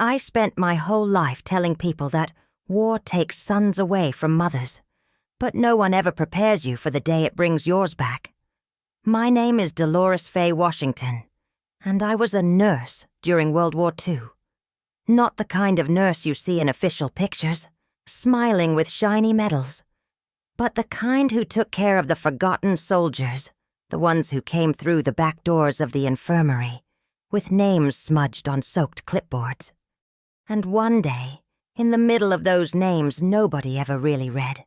I spent my whole life telling people that war takes sons away from mothers, but no one ever prepares you for the day it brings yours back. My name is Delores Faye Washington, and I was a nurse during World War II. Not the kind of nurse you see in official pictures, smiling with shiny medals, but the kind who took care of the forgotten soldiers, the ones who came through the back doors of the infirmary, with names smudged on soaked clipboards. And one day, in the middle of those names nobody ever really read,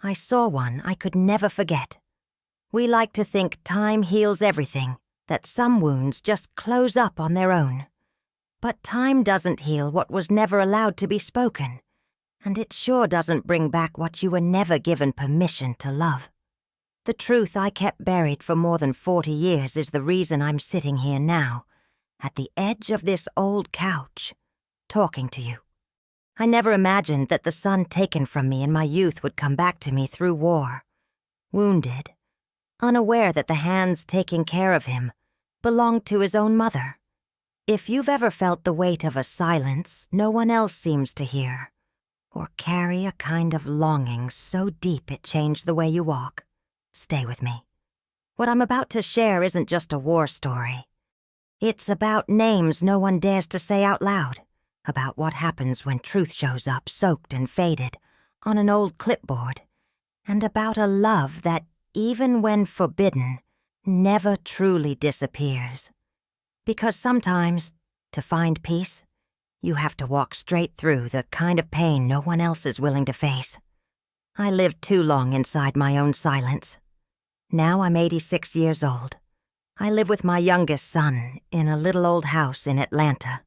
I saw one I could never forget. We like to think time heals everything, that some wounds just close up on their own. But time doesn't heal what was never allowed to be spoken, and it sure doesn't bring back what you were never given permission to love. The truth I kept buried for more than 40 years is the reason I'm sitting here now, at the edge of this old couch, talking to you. I never imagined that the son taken from me in my youth would come back to me through war, wounded, unaware that the hands taking care of him belonged to his own mother. If you've ever felt the weight of a silence no one else seems to hear, or carry a kind of longing so deep it changed the way you walk, stay with me. What I'm about to share isn't just a war story. It's about names no one dares to say out loud, about what happens when truth shows up soaked and faded on an old clipboard, and about a love that, even when forbidden, never truly disappears. Because sometimes, to find peace, you have to walk straight through the kind of pain no one else is willing to face. I lived too long inside my own silence. Now I'm 86 years old. I live with my youngest son in a little old house in Atlanta.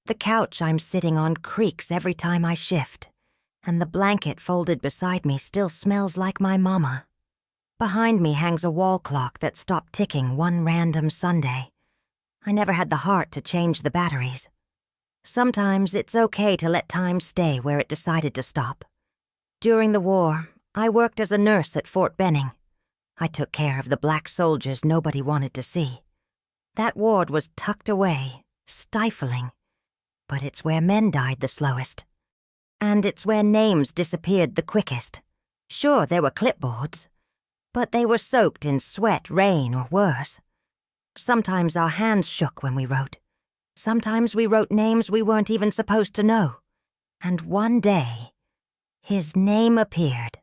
The couch I'm sitting on creaks every time I shift, and the blanket folded beside me still smells like my mama. Behind me hangs a wall clock that stopped ticking one random Sunday. I never had the heart to change the batteries. Sometimes it's okay to let time stay where it decided to stop. During the war, I worked as a nurse at Fort Benning. I took care of the black soldiers nobody wanted to see. That ward was tucked away, stifling, but it's where men died the slowest. And it's where names disappeared the quickest. Sure, there were clipboards, but they were soaked in sweat, rain, or worse. Sometimes our hands shook when we wrote. Sometimes we wrote names we weren't even supposed to know. And one day, his name appeared.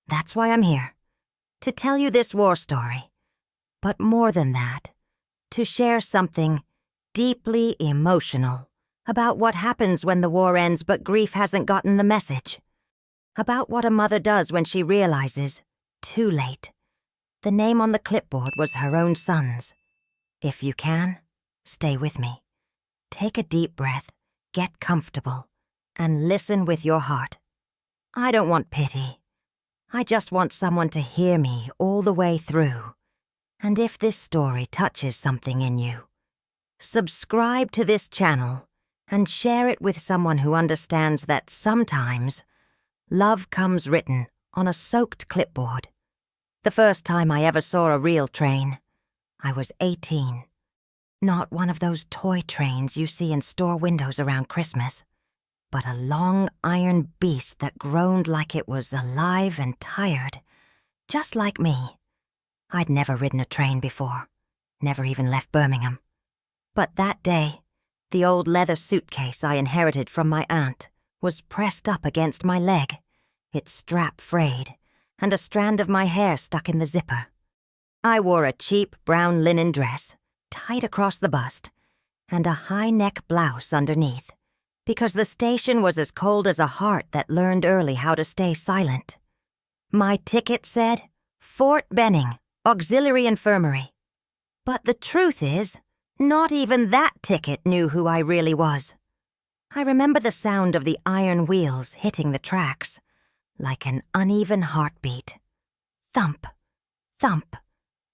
That's why I'm here. To tell you this war story. But more than that, to share something deeply emotional about what happens when the war ends but grief hasn't gotten the message. About what a mother does when she realizes, too late, the name on the clipboard was her own son's. If you can, stay with me. Take a deep breath, get comfortable, and listen with your heart. I don't want pity. I just want someone to hear me all the way through. And if this story touches something in you, subscribe to this channel and share it with someone who understands that sometimes love comes written on a soaked clipboard. The first time I ever saw a real train, I was 18. Not one of those toy trains you see in store windows around Christmas, but a long iron beast that groaned like it was alive and tired, just like me. I'd never ridden a train before, never even left Birmingham. But that day, the old leather suitcase I inherited from my aunt was pressed up against my leg, its strap frayed, and a strand of my hair stuck in the zipper. I wore a cheap brown linen dress, tight across the bust, and a high-neck blouse underneath, because the station was as cold as a heart that learned early how to stay silent. My ticket said, Fort Benning, Auxiliary Infirmary. But the truth is, not even that ticket knew who I really was. I remember the sound of the iron wheels hitting the tracks, like an uneven heartbeat. Thump, thump,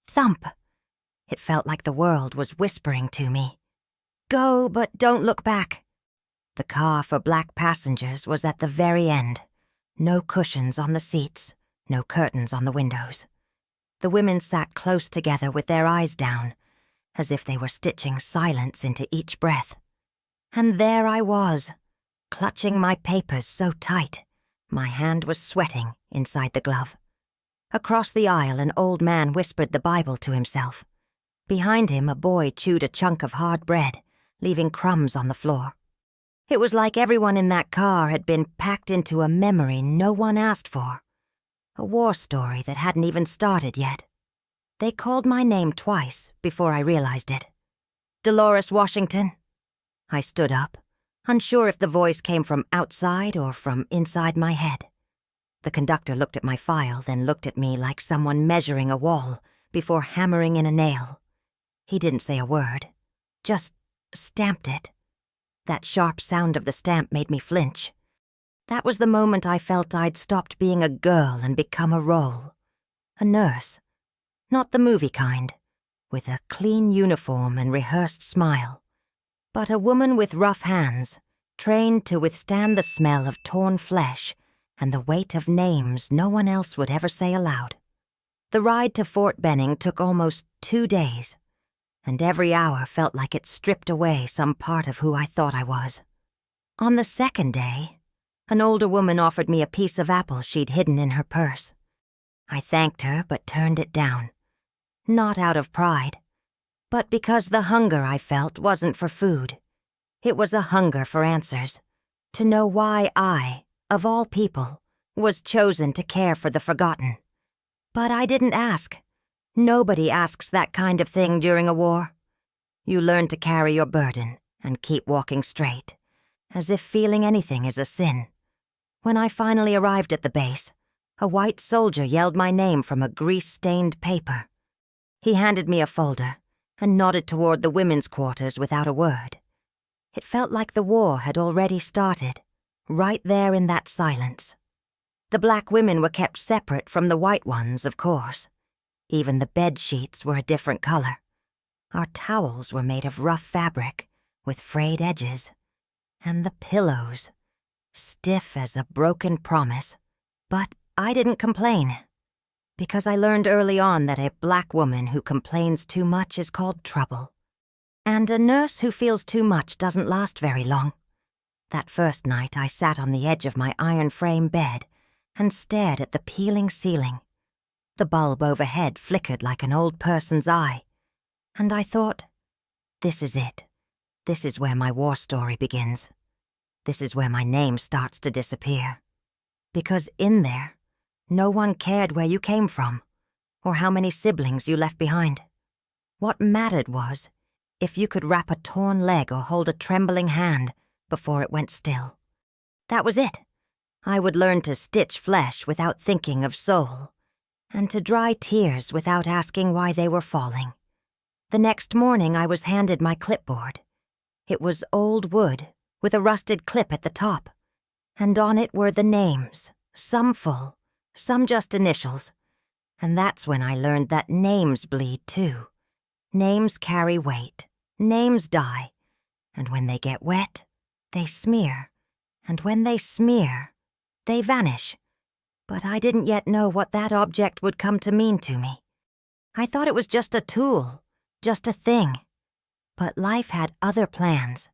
thump. It felt like the world was whispering to me. Go, but don't look back. The car for black passengers was at the very end. No cushions on the seats, no curtains on the windows. The women sat close together with their eyes down, as if they were stitching silence into each breath. And there I was, clutching my papers so tight, my hand was sweating inside the glove. Across the aisle, an old man whispered the Bible to himself. Behind him, a boy chewed a chunk of hard bread, leaving crumbs on the floor. It was like everyone in that car had been packed into a memory no one asked for. A war story that hadn't even started yet. They called my name twice before I realized it. Delores Washington. I stood up, unsure if the voice came from outside or from inside my head. The conductor looked at my file, then looked at me like someone measuring a wall before hammering in a nail. He didn't say a word, just stamped it. That sharp sound of the stamp made me flinch. That was the moment I felt I'd stopped being a girl and become a role. A nurse. Not the movie kind, with a clean uniform and rehearsed smile, but a woman with rough hands, trained to withstand the smell of torn flesh and the weight of names no one else would ever say aloud. The ride to Fort Benning took almost 2 days, and every hour felt like it stripped away some part of who I thought I was. On the second day, an older woman offered me a piece of apple she'd hidden in her purse. I thanked her but turned it down. Not out of pride, but because the hunger I felt wasn't for food. It was a hunger for answers, to know why I, of all people, was chosen to care for the forgotten. But I didn't ask. Nobody asks that kind of thing during a war. You learn to carry your burden and keep walking straight, as if feeling anything is a sin. When I finally arrived at the base, a white soldier yelled my name from a grease-stained paper. He handed me a folder and nodded toward the women's quarters without a word. It felt like the war had already started, right there in that silence. The black women were kept separate from the white ones, of course. Even the bed sheets were a different color. Our towels were made of rough fabric, with frayed edges. And the pillows, stiff as a broken promise. But I didn't complain, because I learned early on that a black woman who complains too much is called trouble. And a nurse who feels too much doesn't last very long. That first night I sat on the edge of my iron frame bed and stared at the peeling ceiling. The bulb overhead flickered like an old person's eye. And I thought, this is it. This is where my war story begins. This is where my name starts to disappear. Because in there, no one cared where you came from, or how many siblings you left behind. What mattered was if you could wrap a torn leg or hold a trembling hand before it went still. That was it. I would learn to stitch flesh without thinking of soul, and to dry tears without asking why they were falling. The next morning I was handed my clipboard. It was old wood with a rusted clip at the top, and on it were the names, some full, some just initials. And that's when I learned that names bleed too. Names carry weight, names die, and when they get wet, they smear, and when they smear, they vanish. But I didn't yet know what that object would come to mean to me. I thought it was just a tool, just a thing. But life had other plans.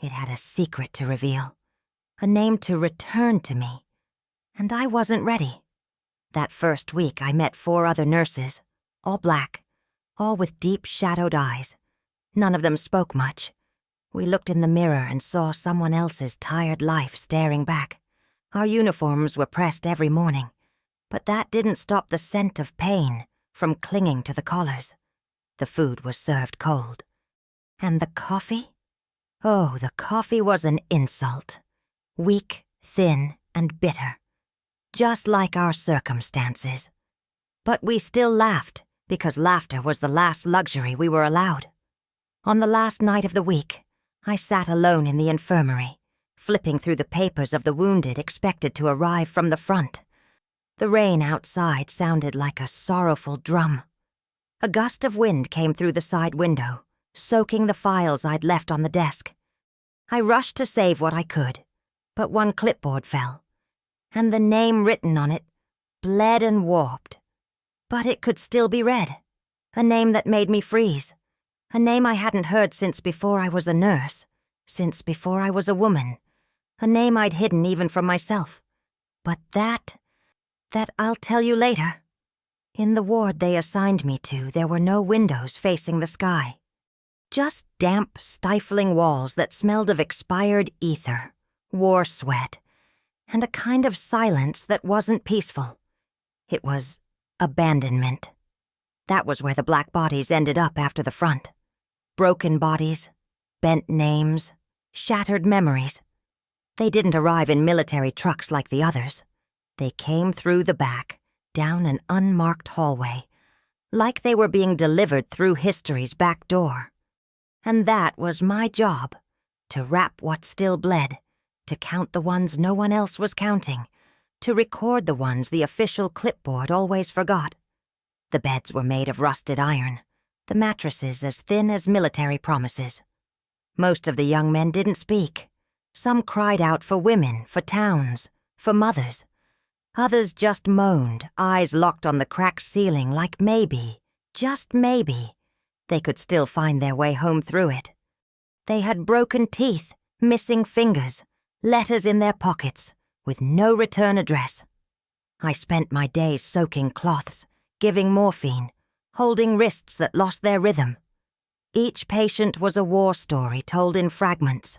It had a secret to reveal, a name to return to me, and I wasn't ready. That first week I met 4 other nurses, all black, all with deep shadowed eyes. None of them spoke much. We looked in the mirror and saw someone else's tired life staring back. Our uniforms were pressed every morning, but that didn't stop the scent of pain from clinging to the collars. The food was served cold. And the coffee? Oh, the coffee was an insult. Weak, thin, and bitter. Just like our circumstances. But we still laughed, because laughter was the last luxury we were allowed. On the last night of the week, I sat alone in the infirmary, flipping through the papers of the wounded expected to arrive from the front. The rain outside sounded like a sorrowful drum. A gust of wind came through the side window, soaking the files I'd left on the desk. I rushed to save what I could, but one clipboard fell, and the name written on it bled and warped. But it could still be read. A name that made me freeze. A name I hadn't heard since before I was a nurse. since before I was a woman, a name I'd hidden even from myself. But that I'll tell you later. In the ward they assigned me to, there were no windows facing the sky. Just damp, stifling walls that smelled of expired ether, war sweat, and a kind of silence that wasn't peaceful. It was abandonment. That was where the black bodies ended up after the front. Broken bodies, bent names, shattered memories. They didn't arrive in military trucks like the others. They came through the back, down an unmarked hallway, like they were being delivered through history's back door. And that was my job, to wrap what still bled, to count the ones no one else was counting, to record the ones the official clipboard always forgot. The beds were made of rusted iron, the mattresses as thin as military promises. Most of the young men didn't speak. Some cried out for women, for towns, for mothers. Others just moaned, eyes locked on the cracked ceiling like maybe, just maybe, they could still find their way home through it. They had broken teeth, missing fingers, letters in their pockets, with no return address. I spent my days soaking cloths, giving morphine, holding wrists that lost their rhythm. Each patient was a war story told in fragments,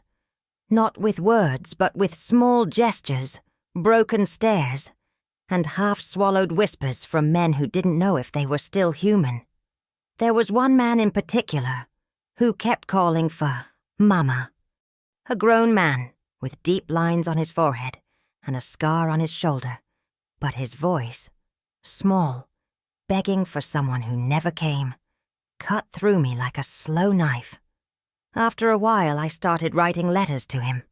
not with words but with small gestures, broken stares, and half-swallowed whispers from men who didn't know if they were still human. There was one man in particular who kept calling for Mama. A grown man with deep lines on his forehead and a scar on his shoulder, but his voice, small, begging for someone who never came, cut through me like a slow knife. After a while, I started writing letters to him,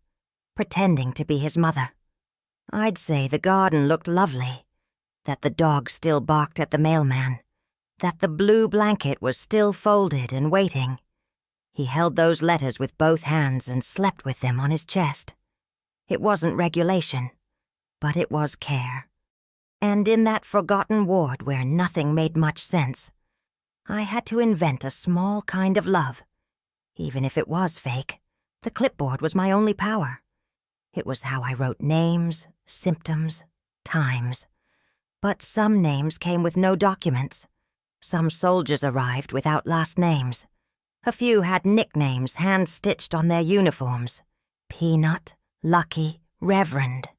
pretending to be his mother. I'd say the garden looked lovely, that the dog still barked at the mailman, that the blue blanket was still folded and waiting. He held those letters with both hands and slept with them on his chest. It wasn't regulation, but it was care. And in that forgotten ward where nothing made much sense, I had to invent a small kind of love. Even if it was fake, the clipboard was my only power. It was how I wrote names, symptoms, times. But some names came with no documents. Some soldiers arrived without last names. A few had nicknames hand-stitched on their uniforms. Peanut, Lucky, Reverend.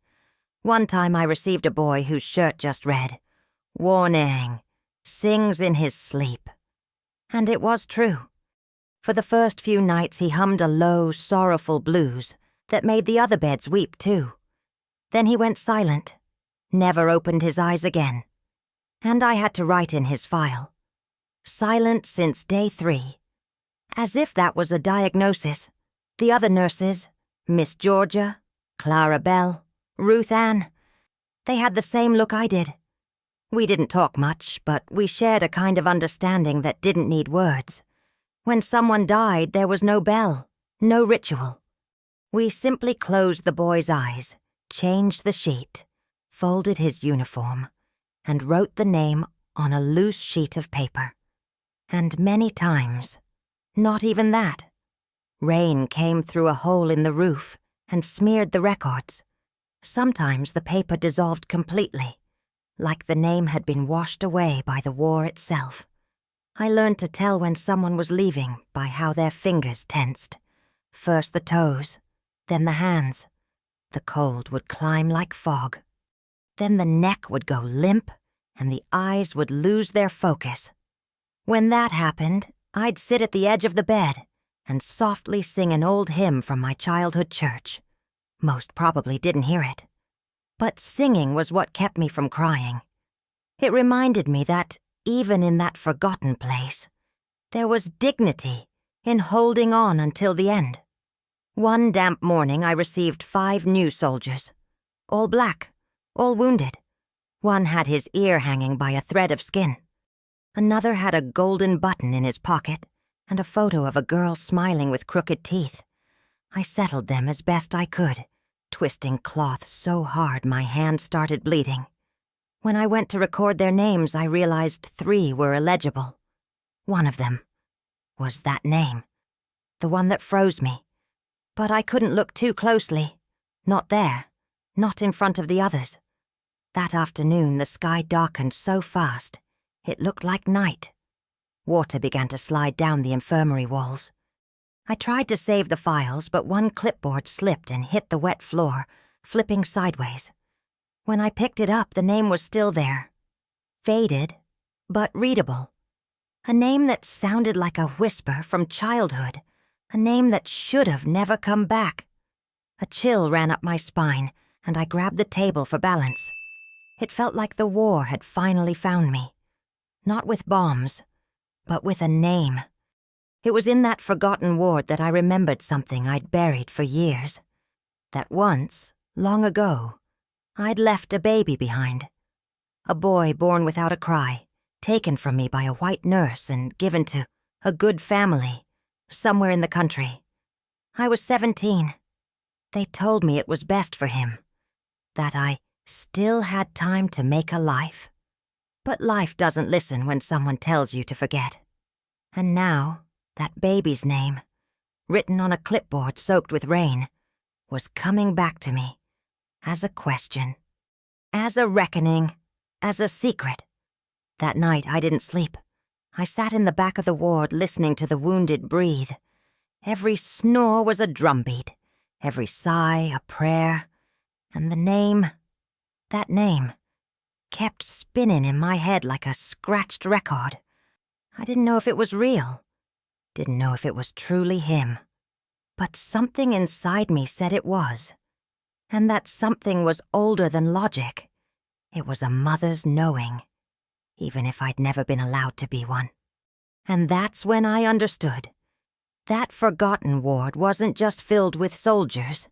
One time I received a boy whose shirt just read, "Warning, sings in his sleep." And it was true. For the first few nights he hummed a low, sorrowful blues that made the other beds weep too. Then he went silent, never opened his eyes again. And I had to write in his file, "Silent since day 3. As if that was a diagnosis. The other nurses, Miss Georgia, Clara Bell, Ruth Ann, they had the same look I did. We didn't talk much, but we shared a kind of understanding that didn't need words. When someone died, there was no bell, no ritual. We simply closed the boy's eyes, changed the sheet, folded his uniform, and wrote the name on a loose sheet of paper. And many times, not even that, rain came through a hole in the roof and smeared the records. Sometimes the paper dissolved completely, like the name had been washed away by the war itself. I learned to tell when someone was leaving by how their fingers tensed. First the toes, then the hands. The cold would climb like fog. Then the neck would go limp, and the eyes would lose their focus. When that happened, I'd sit at the edge of the bed and softly sing an old hymn from my childhood church. Most probably didn't hear it. But singing was what kept me from crying. It reminded me that, even in that forgotten place, there was dignity in holding on until the end. One damp morning I received 5 new soldiers. All black, all wounded. One had his ear hanging by a thread of skin. Another had a golden button in his pocket and a photo of a girl smiling with crooked teeth. I settled them as best I could, twisting cloth so hard my hand started bleeding. When I went to record their names, I realized 3 were illegible. One of them was that name, the one that froze me, But I couldn't look too closely. Not there. Not in front of the others. That afternoon, the sky darkened so fast, it looked like night. Water began to slide down the infirmary walls. I tried to save the files, but one clipboard slipped and hit the wet floor, flipping sideways. When I picked it up, the name was still there. Faded, but readable. A name that sounded like a whisper from childhood. A name that should have never come back. A chill ran up my spine, and I grabbed the table for balance. It felt like the war had finally found me. Not with bombs, but with a name. It was in that forgotten ward that I remembered something I'd buried for years. That once, long ago, I'd left a baby behind. A boy born without a cry, taken from me by a white nurse and given to a good family, somewhere in the country. I was 17. They told me it was best for him, that I still had time to make a life. But life doesn't listen when someone tells you to forget. And now, that baby's name, written on a clipboard soaked with rain, was coming back to me, as a question, as a reckoning, as a secret. That night I didn't sleep. I sat in the back of the ward listening to the wounded breathe. Every snore was a drumbeat, every sigh a prayer, and the name, that name, kept spinning in my head like a scratched record. I didn't know if it was real, didn't know if it was truly him. But something inside me said it was, and that something was older than logic. It was a mother's knowing, even if I'd never been allowed to be one. And that's when I understood. That forgotten ward wasn't just filled with soldiers.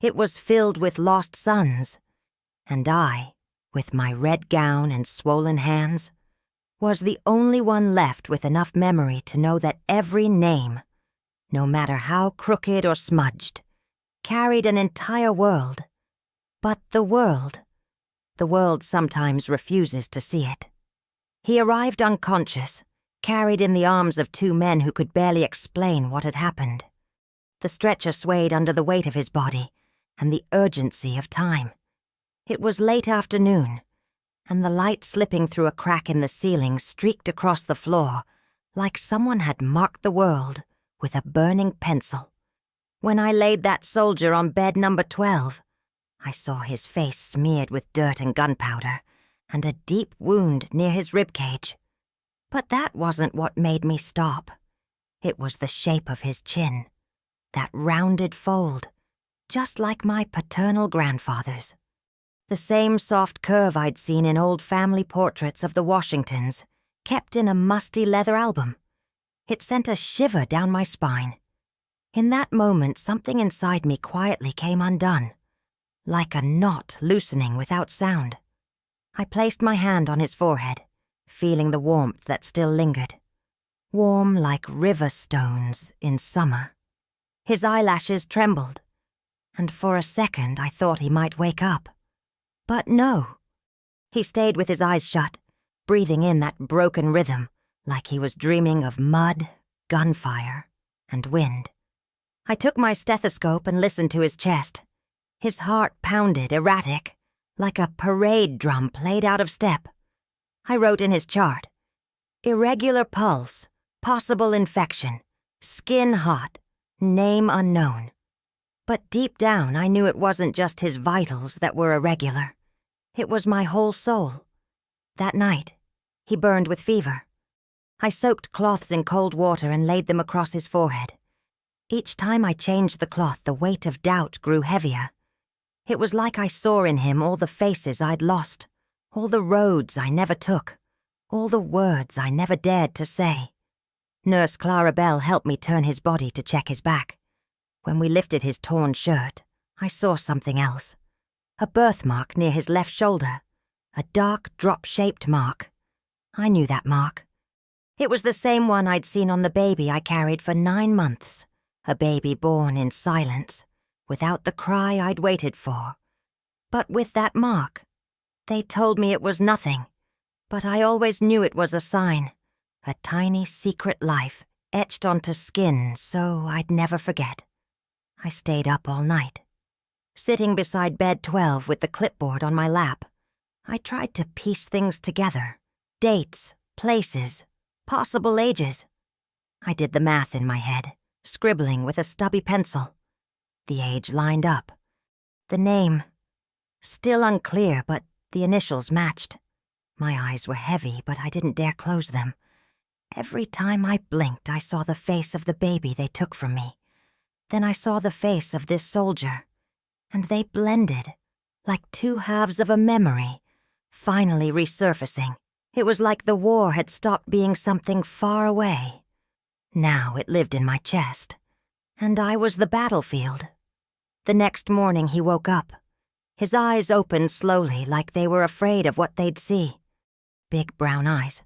It was filled with lost sons. And I, with my red gown and swollen hands, was the only one left with enough memory to know that every name, no matter how crooked or smudged, carried an entire world. But the world sometimes refuses to see it. He arrived unconscious, carried in the arms of two men who could barely explain what had happened. The stretcher swayed under the weight of his body and the urgency of time. It was late afternoon, and the light slipping through a crack in the ceiling streaked across the floor like someone had marked the world with a burning pencil. When I laid that soldier on bed number 12, I saw his face smeared with dirt and gunpowder, and a deep wound near his ribcage. But that wasn't what made me stop. It was the shape of his chin, that rounded fold, just like my paternal grandfather's. The same soft curve I'd seen in old family portraits of the Washingtons, kept in a musty leather album. It sent a shiver down my spine. In that moment, something inside me quietly came undone, like a knot loosening without sound. I placed my hand on his forehead, feeling the warmth that still lingered. Warm like river stones in summer. His eyelashes trembled, and for a second I thought he might wake up. But no. He stayed with his eyes shut, breathing in that broken rhythm, like he was dreaming of mud, gunfire, and wind. I took my stethoscope and listened to his chest. His heart pounded erratic, like a parade drum played out of step. I wrote in his chart, irregular pulse, possible infection, skin hot, name unknown. But deep down I knew it wasn't just his vitals that were irregular. It was my whole soul. That night, he burned with fever. I soaked cloths in cold water and laid them across his forehead. Each time I changed the cloth, the weight of doubt grew heavier. It was like I saw in him all the faces I'd lost, all the roads I never took, all the words I never dared to say. Nurse Clara Bell helped me turn his body to check his back. When we lifted his torn shirt, I saw something else. A birthmark near his left shoulder. A dark, drop-shaped mark. I knew that mark. It was the same one I'd seen on the baby I carried for 9 months. A baby born in silence, without the cry I'd waited for. But with that mark, they told me it was nothing, but I always knew it was a sign. A tiny secret life etched onto skin so I'd never forget. I stayed up all night. Sitting beside bed 12 with the clipboard on my lap, I tried to piece things together. Dates, places, possible ages. I did the math in my head, scribbling with a stubby pencil. The age lined up. The name, still unclear, but the initials matched. My eyes were heavy, but I didn't dare close them. Every time I blinked, I saw the face of the baby they took from me. Then I saw the face of this soldier, and they blended, like two halves of a memory, finally resurfacing. It was like the war had stopped being something far away. Now it lived in my chest, and I was the battlefield. The next morning he woke up. His eyes opened slowly, like they were afraid of what they'd see. Big brown eyes,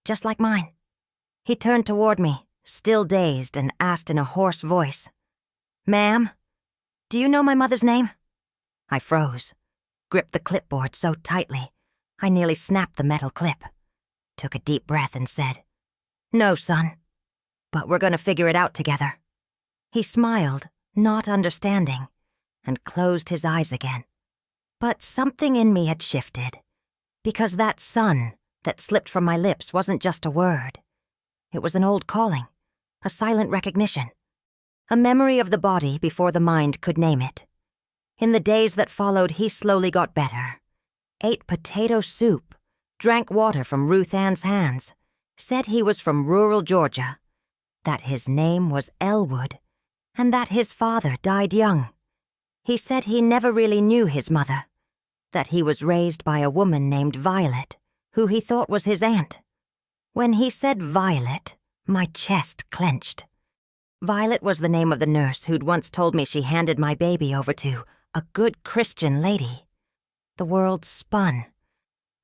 just like mine. He turned toward me, still dazed, and asked in a hoarse voice, "Ma'am, do you know my mother's name?" I froze, gripped the clipboard so tightly, I nearly snapped the metal clip, took a deep breath and said, "No, son, but we're gonna figure it out together." He smiled, not understanding, and closed his eyes again. But something in me had shifted, because that son that slipped from my lips wasn't just a word. It was an old calling, a silent recognition, a memory of the body before the mind could name it. In the days that followed, he slowly got better. Ate potato soup, drank water from Ruth Ann's hands, said he was from rural Georgia, that his name was Elwood, and that his father died young. He said he never really knew his mother, that he was raised by a woman named Violet, who he thought was his aunt. When he said Violet, my chest clenched. Violet was the name of the nurse who'd once told me she handed my baby over to a good Christian lady. The world spun.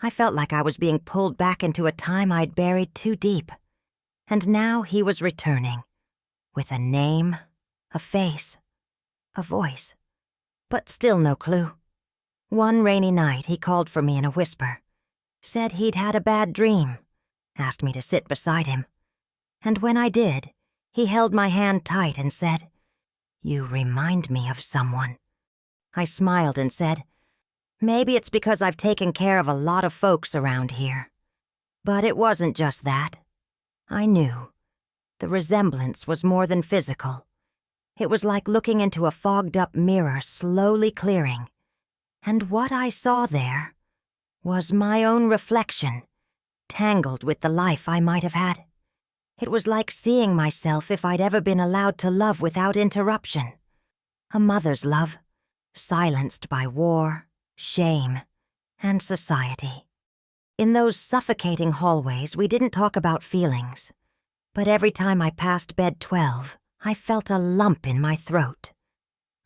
I felt like I was being pulled back into a time I'd buried too deep. And now he was returning, with a name, a face, a voice, but still no clue. One rainy night he called for me in a whisper, said he'd had a bad dream, asked me to sit beside him. And when I did, he held my hand tight and said, "You remind me of someone." I smiled and said, "Maybe it's because I've taken care of a lot of folks around here." But it wasn't just that. I knew. The resemblance was more than physical. It was like looking into a fogged-up mirror slowly clearing. And what I saw there was my own reflection, tangled with the life I might have had. It was like seeing myself if I'd ever been allowed to love without interruption. A mother's love, silenced by war, shame, and society. In those suffocating hallways, we didn't talk about feelings. But every time I passed bed 12, I felt a lump in my throat.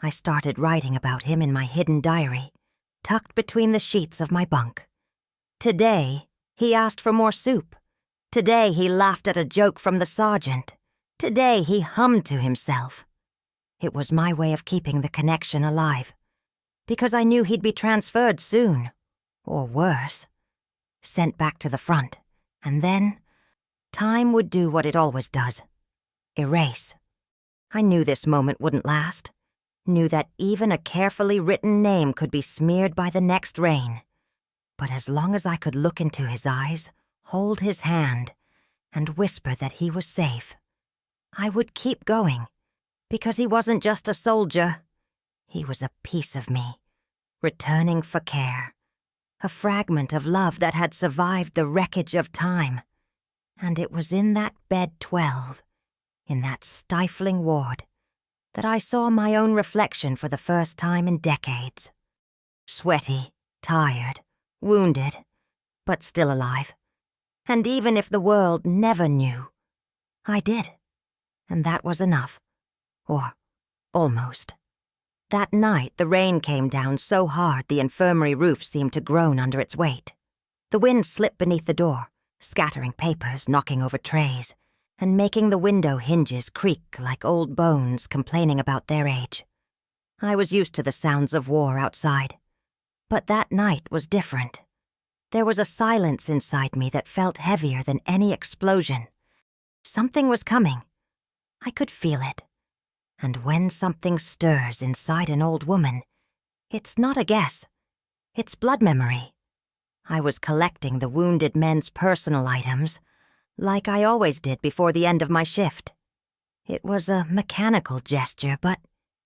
I started writing about him in my hidden diary, tucked between the sheets of my bunk. Today, he asked for more soup. Today, he laughed at a joke from the sergeant. Today, he hummed to himself. It was my way of keeping the connection alive, because I knew he'd be transferred soon, or worse, sent back to the front, and then time would do what it always does, erase. I knew this moment wouldn't last, knew that even a carefully written name could be smeared by the next rain. But as long as I could look into his eyes, hold his hand, and whisper that he was safe, I would keep going, because he wasn't just a soldier. He was a piece of me, returning for care, a fragment of love that had survived the wreckage of time. And it was in that bed 12, in that stifling ward, that I saw my own reflection for the first time in decades. Sweaty, tired, wounded, but still alive. And even if the world never knew, I did. And that was enough. Or almost. That night, the rain came down so hard the infirmary roof seemed to groan under its weight. The wind slipped beneath the door, scattering papers, knocking over trays, and making the window hinges creak like old bones complaining about their age. I was used to the sounds of war outside. But that night was different. There was a silence inside me that felt heavier than any explosion. Something was coming. I could feel it. And when something stirs inside an old woman, it's not a guess. It's blood memory. I was collecting the wounded men's personal items, like I always did before the end of my shift. It was a mechanical gesture, but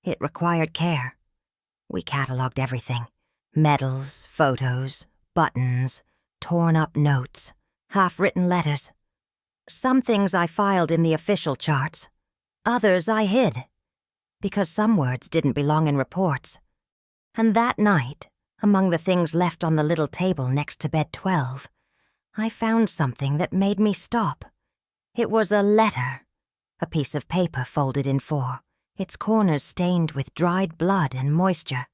it required care. We catalogued everything: medals, photos, buttons, torn-up notes, half-written letters. Some things I filed in the official charts. Others I hid, because some words didn't belong in reports. And that night, among the things left on the little table next to bed 12, I found something that made me stop. It was a letter, a piece of paper folded in 4, its corners stained with dried blood and moisture.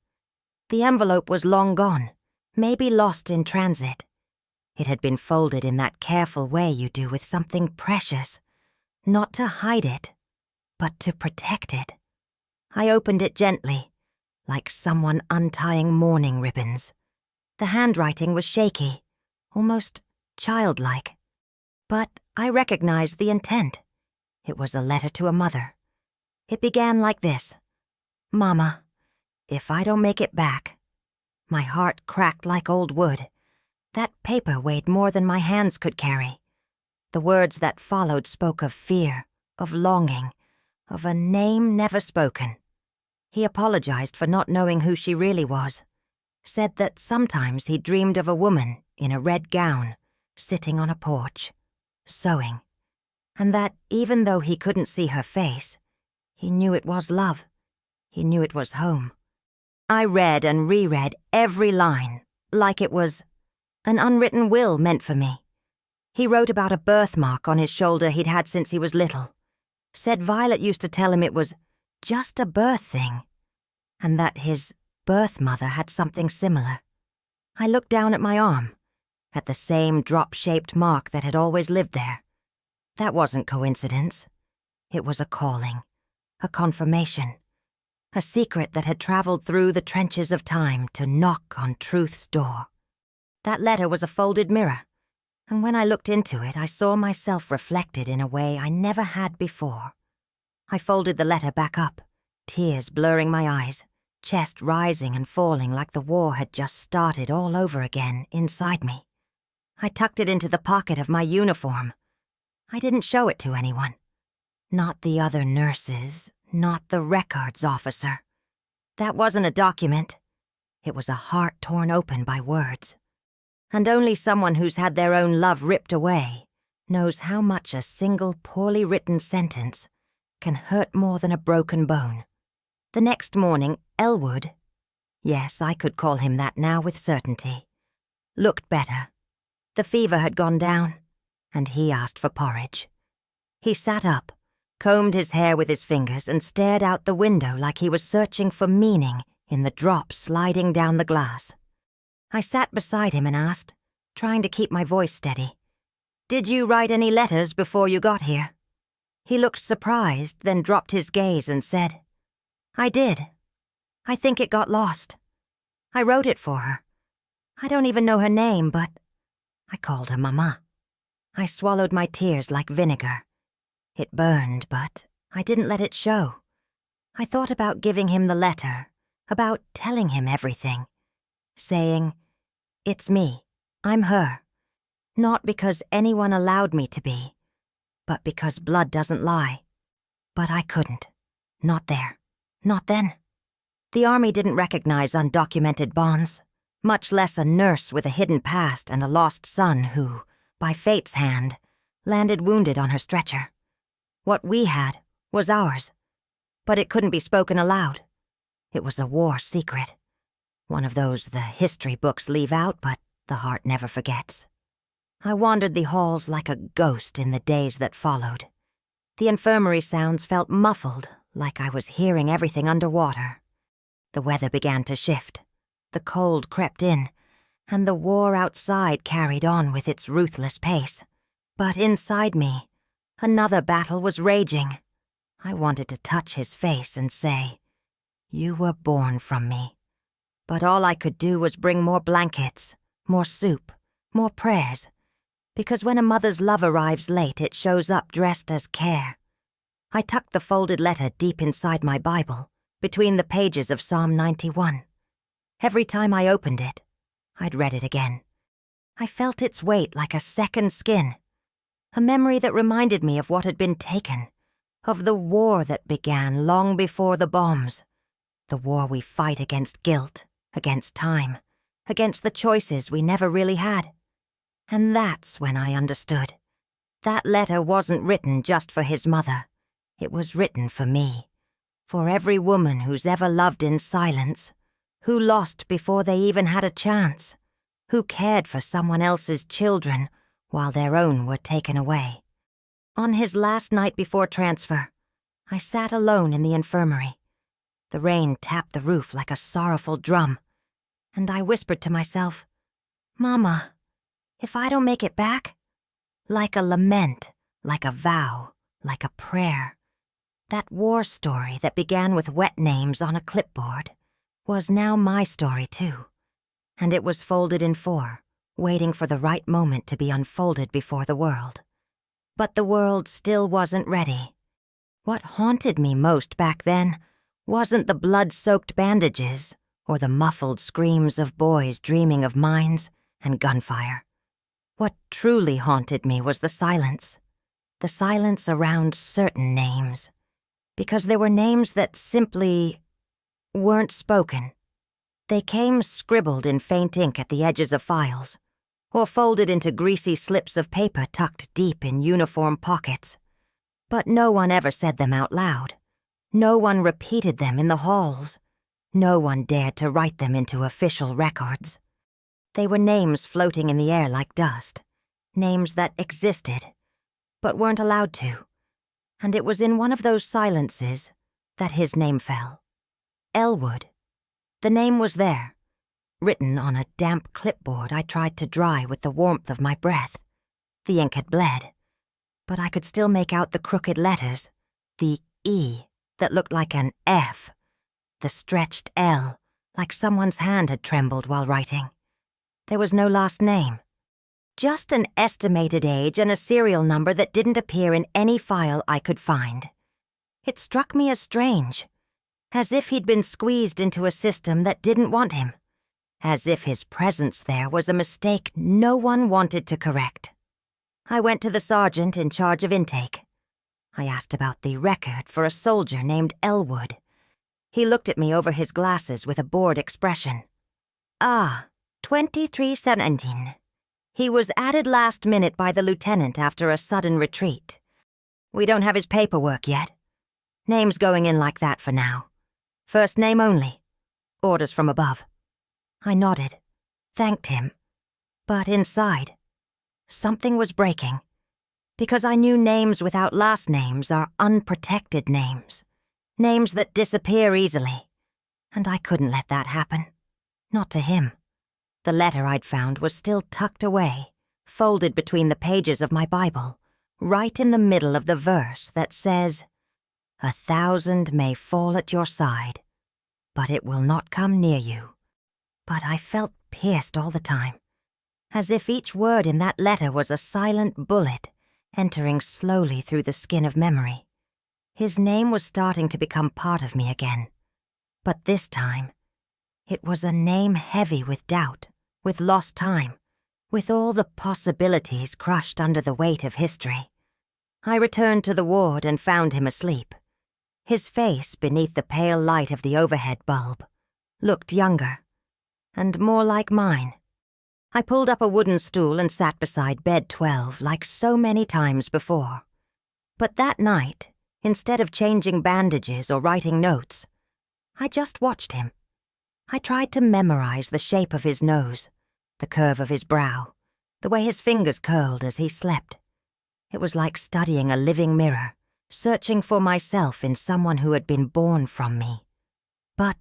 The envelope was long gone, maybe lost in transit. It had been folded in that careful way you do with something precious, not to hide it, but to protect it. I opened it gently, like someone untying mourning ribbons. The handwriting was shaky, almost childlike. But I recognized the intent. It was a letter to a mother. It began like this: "Mama, if I don't make it back." My heart cracked like old wood. That paper weighed more than my hands could carry. The words that followed spoke of fear, of longing, of a name never spoken. He apologized for not knowing who she really was, said that sometimes he dreamed of a woman in a red gown, sitting on a porch, sewing, and that even though he couldn't see her face, he knew it was love. He knew it was home. I read and reread every line, like it was an unwritten will meant for me. He wrote about a birthmark on his shoulder he'd had since he was little, said Violet used to tell him it was just a birth thing, and that his birth mother had something similar. I looked down at my arm, at the same drop-shaped mark that had always lived there. That wasn't coincidence. It was a calling, a confirmation, a secret that had traveled through the trenches of time to knock on truth's door. That letter was a folded mirror, and when I looked into it, I saw myself reflected in a way I never had before. I folded the letter back up, tears blurring my eyes, chest rising and falling like the war had just started all over again inside me. I tucked it into the pocket of my uniform. I didn't show it to anyone. Not the other nurses, not the records officer. That wasn't a document. It was a heart torn open by words. And only someone who's had their own love ripped away knows how much a single poorly written sentence can hurt more than a broken bone. The next morning, Elwood, yes, I could call him that now with certainty, looked better. The fever had gone down, and he asked for porridge. He sat up, combed his hair with his fingers, and stared out the window like he was searching for meaning in the drops sliding down the glass. I sat beside him and asked, trying to keep my voice steady, "Did you write any letters before you got here?" He looked surprised, then dropped his gaze and said, "I did. I think it got lost. I wrote it for her. I don't even know her name, but I called her Mama." I swallowed my tears like vinegar. It burned, but I didn't let it show. I thought about giving him the letter, about telling him everything, saying, "It's me. I'm her. Not because anyone allowed me to be, but because blood doesn't lie." But I couldn't. Not there. Not then. The Army didn't recognize undocumented bonds, much less a nurse with a hidden past and a lost son who, by fate's hand, landed wounded on her stretcher. What we had was ours, but it couldn't be spoken aloud. It was a war secret. One of those the history books leave out, but the heart never forgets. I wandered the halls like a ghost in the days that followed. The infirmary sounds felt muffled, like I was hearing everything underwater. The weather began to shift. The cold crept in, and the war outside carried on with its ruthless pace. But inside me, another battle was raging. I wanted to touch his face and say, "You were born from me." But all I could do was bring more blankets, more soup, more prayers. Because when a mother's love arrives late, it shows up dressed as care. I tucked the folded letter deep inside my Bible, between the pages of Psalm 91. Every time I opened it, I'd read it again. I felt its weight like a second skin, a memory that reminded me of what had been taken, of the war that began long before the bombs, the war we fight against guilt, against time, against the choices we never really had. And that's when I understood. That letter wasn't written just for his mother. It was written for me, for every woman who's ever loved in silence, who lost before they even had a chance, who cared for someone else's children while their own were taken away. On his last night before transfer, I sat alone in the infirmary. The rain tapped the roof like a sorrowful drum, and I whispered to myself, "Mama, if I don't make it back," like a lament, like a vow, like a prayer. That war story that began with wet names on a clipboard was now my story too, and it was folded in four, waiting for the right moment to be unfolded before the world. But the world still wasn't ready. What haunted me most back then wasn't the blood-soaked bandages or the muffled screams of boys dreaming of mines and gunfire. What truly haunted me was the silence around certain names, because there were names that simply weren't spoken. They came scribbled in faint ink at the edges of files, or folded into greasy slips of paper tucked deep in uniform pockets. But no one ever said them out loud. No one repeated them in the halls. No one dared to write them into official records. They were names floating in the air like dust, names that existed, but weren't allowed to. And it was in one of those silences that his name fell. Elwood. The name was there, written on a damp clipboard I tried to dry with the warmth of my breath. The ink had bled, but I could still make out the crooked letters, the E that looked like an F, the stretched L, like someone's hand had trembled while writing. There was no last name, just an estimated age and a serial number that didn't appear in any file I could find. It struck me as strange, as if he'd been squeezed into a system that didn't want him, as if his presence there was a mistake no one wanted to correct. I went to the sergeant in charge of intake. I asked about the record for a soldier named Elwood. He looked at me over his glasses with a bored expression. 2317. He was added last minute by the lieutenant after a sudden retreat. We don't have his paperwork yet. Name's going in like that for now. First name only. Orders from above." I nodded, thanked him. But inside, something was breaking, because I knew names without last names are unprotected names, names that disappear easily, and I couldn't let that happen. Not to him. The letter I'd found was still tucked away, folded between the pages of my Bible, right in the middle of the verse that says, "1,000 may fall at your side, but it will not come near you." But I felt pierced all the time, as if each word in that letter was a silent bullet entering slowly through the skin of memory. His name was starting to become part of me again, but this time, it was a name heavy with doubt, with lost time, with all the possibilities crushed under the weight of history. I returned to the ward and found him asleep. His face, beneath the pale light of the overhead bulb, looked younger, and more like mine. I pulled up a wooden stool and sat beside bed 12 like so many times before. But that night, instead of changing bandages or writing notes, I just watched him. I tried to memorize the shape of his nose, the curve of his brow, the way his fingers curled as he slept. It was like studying a living mirror, searching for myself in someone who had been born from me, but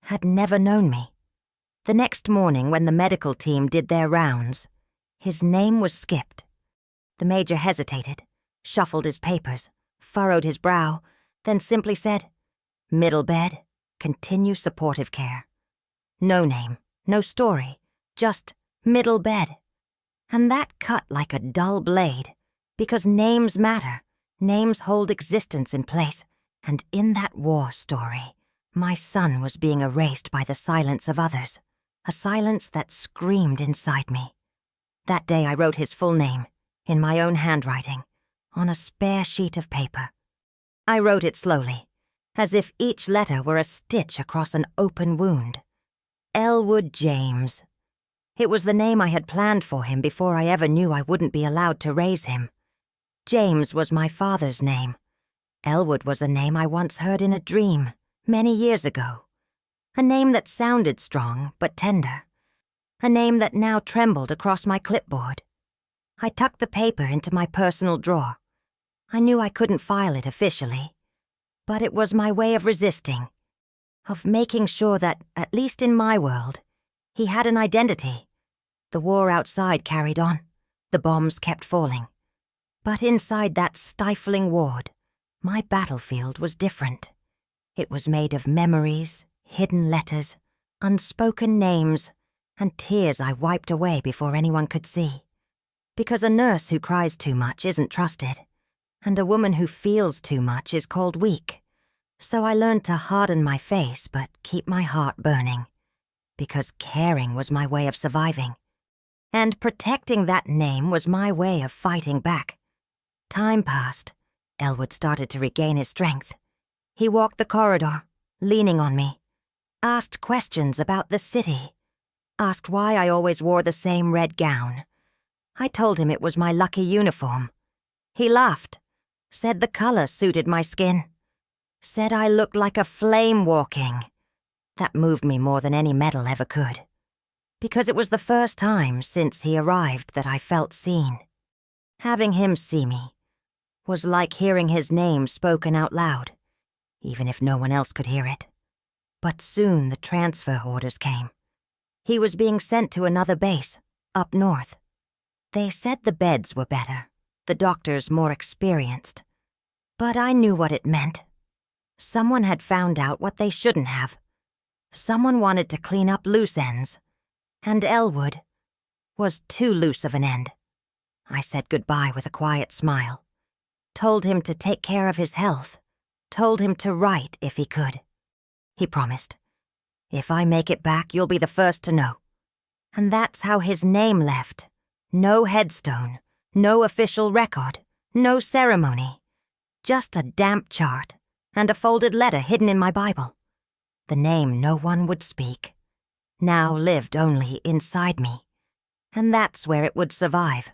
had never known me. The next morning, when the medical team did their rounds, his name was skipped. The major hesitated, shuffled his papers, furrowed his brow, then simply said, "Middle bed, continue supportive care." No name, no story, just middle bed. And that cut like a dull blade, because names matter. Names hold existence in place, and in that war story, my son was being erased by the silence of others, a silence that screamed inside me. That day I wrote his full name, in my own handwriting, on a spare sheet of paper. I wrote it slowly, as if each letter were a stitch across an open wound. Elwood James. It was the name I had planned for him before I ever knew I wouldn't be allowed to raise him. James was my father's name. Elwood was a name I once heard in a dream, many years ago. A name that sounded strong but tender. A name that now trembled across my clipboard. I tucked the paper into my personal drawer. I knew I couldn't file it officially, but it was my way of resisting, of making sure that, at least in my world, he had an identity. The war outside carried on. The bombs kept falling. But inside that stifling ward, my battlefield was different. It was made of memories, hidden letters, unspoken names, and tears I wiped away before anyone could see. Because a nurse who cries too much isn't trusted, and a woman who feels too much is called weak. So I learned to harden my face but keep my heart burning. Because caring was my way of surviving. And protecting that name was my way of fighting back. Time passed. Elwood started to regain his strength. He walked the corridor, leaning on me. Asked questions about the city. Asked why I always wore the same red gown. I told him it was my lucky uniform. He laughed. Said the color suited my skin. Said I looked like a flame walking. That moved me more than any medal ever could. Because it was the first time since he arrived that I felt seen. Having him see me was like hearing his name spoken out loud, even if no one else could hear it. But soon the transfer orders came. He was being sent to another base, up north. They said the beds were better, the doctors more experienced. But I knew what it meant. Someone had found out what they shouldn't have. Someone wanted to clean up loose ends. And Elwood was too loose of an end. I said goodbye with a quiet smile. Told him to take care of his health. Told him to write if he could. He promised. If I make it back, you'll be the first to know. And that's how his name left. No headstone, no official record, no ceremony. Just a damp chart and a folded letter hidden in my Bible. The name no one would speak. Now lived only inside me. And that's where it would survive.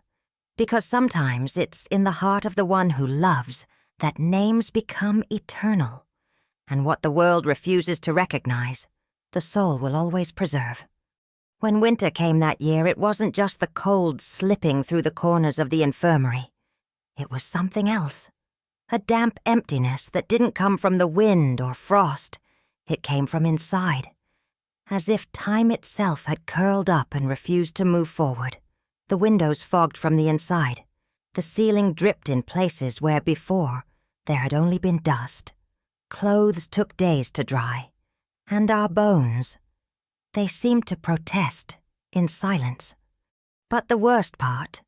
Because sometimes it's in the heart of the one who loves that names become eternal. And what the world refuses to recognize, the soul will always preserve. When winter came that year, it wasn't just the cold slipping through the corners of the infirmary. It was something else. A damp emptiness that didn't come from the wind or frost. It came from inside. As if time itself had curled up and refused to move forward. The windows fogged from the inside. The ceiling dripped in places where before there had only been dust. Clothes took days to dry. And our bones, they seemed to protest in silence. But the worst part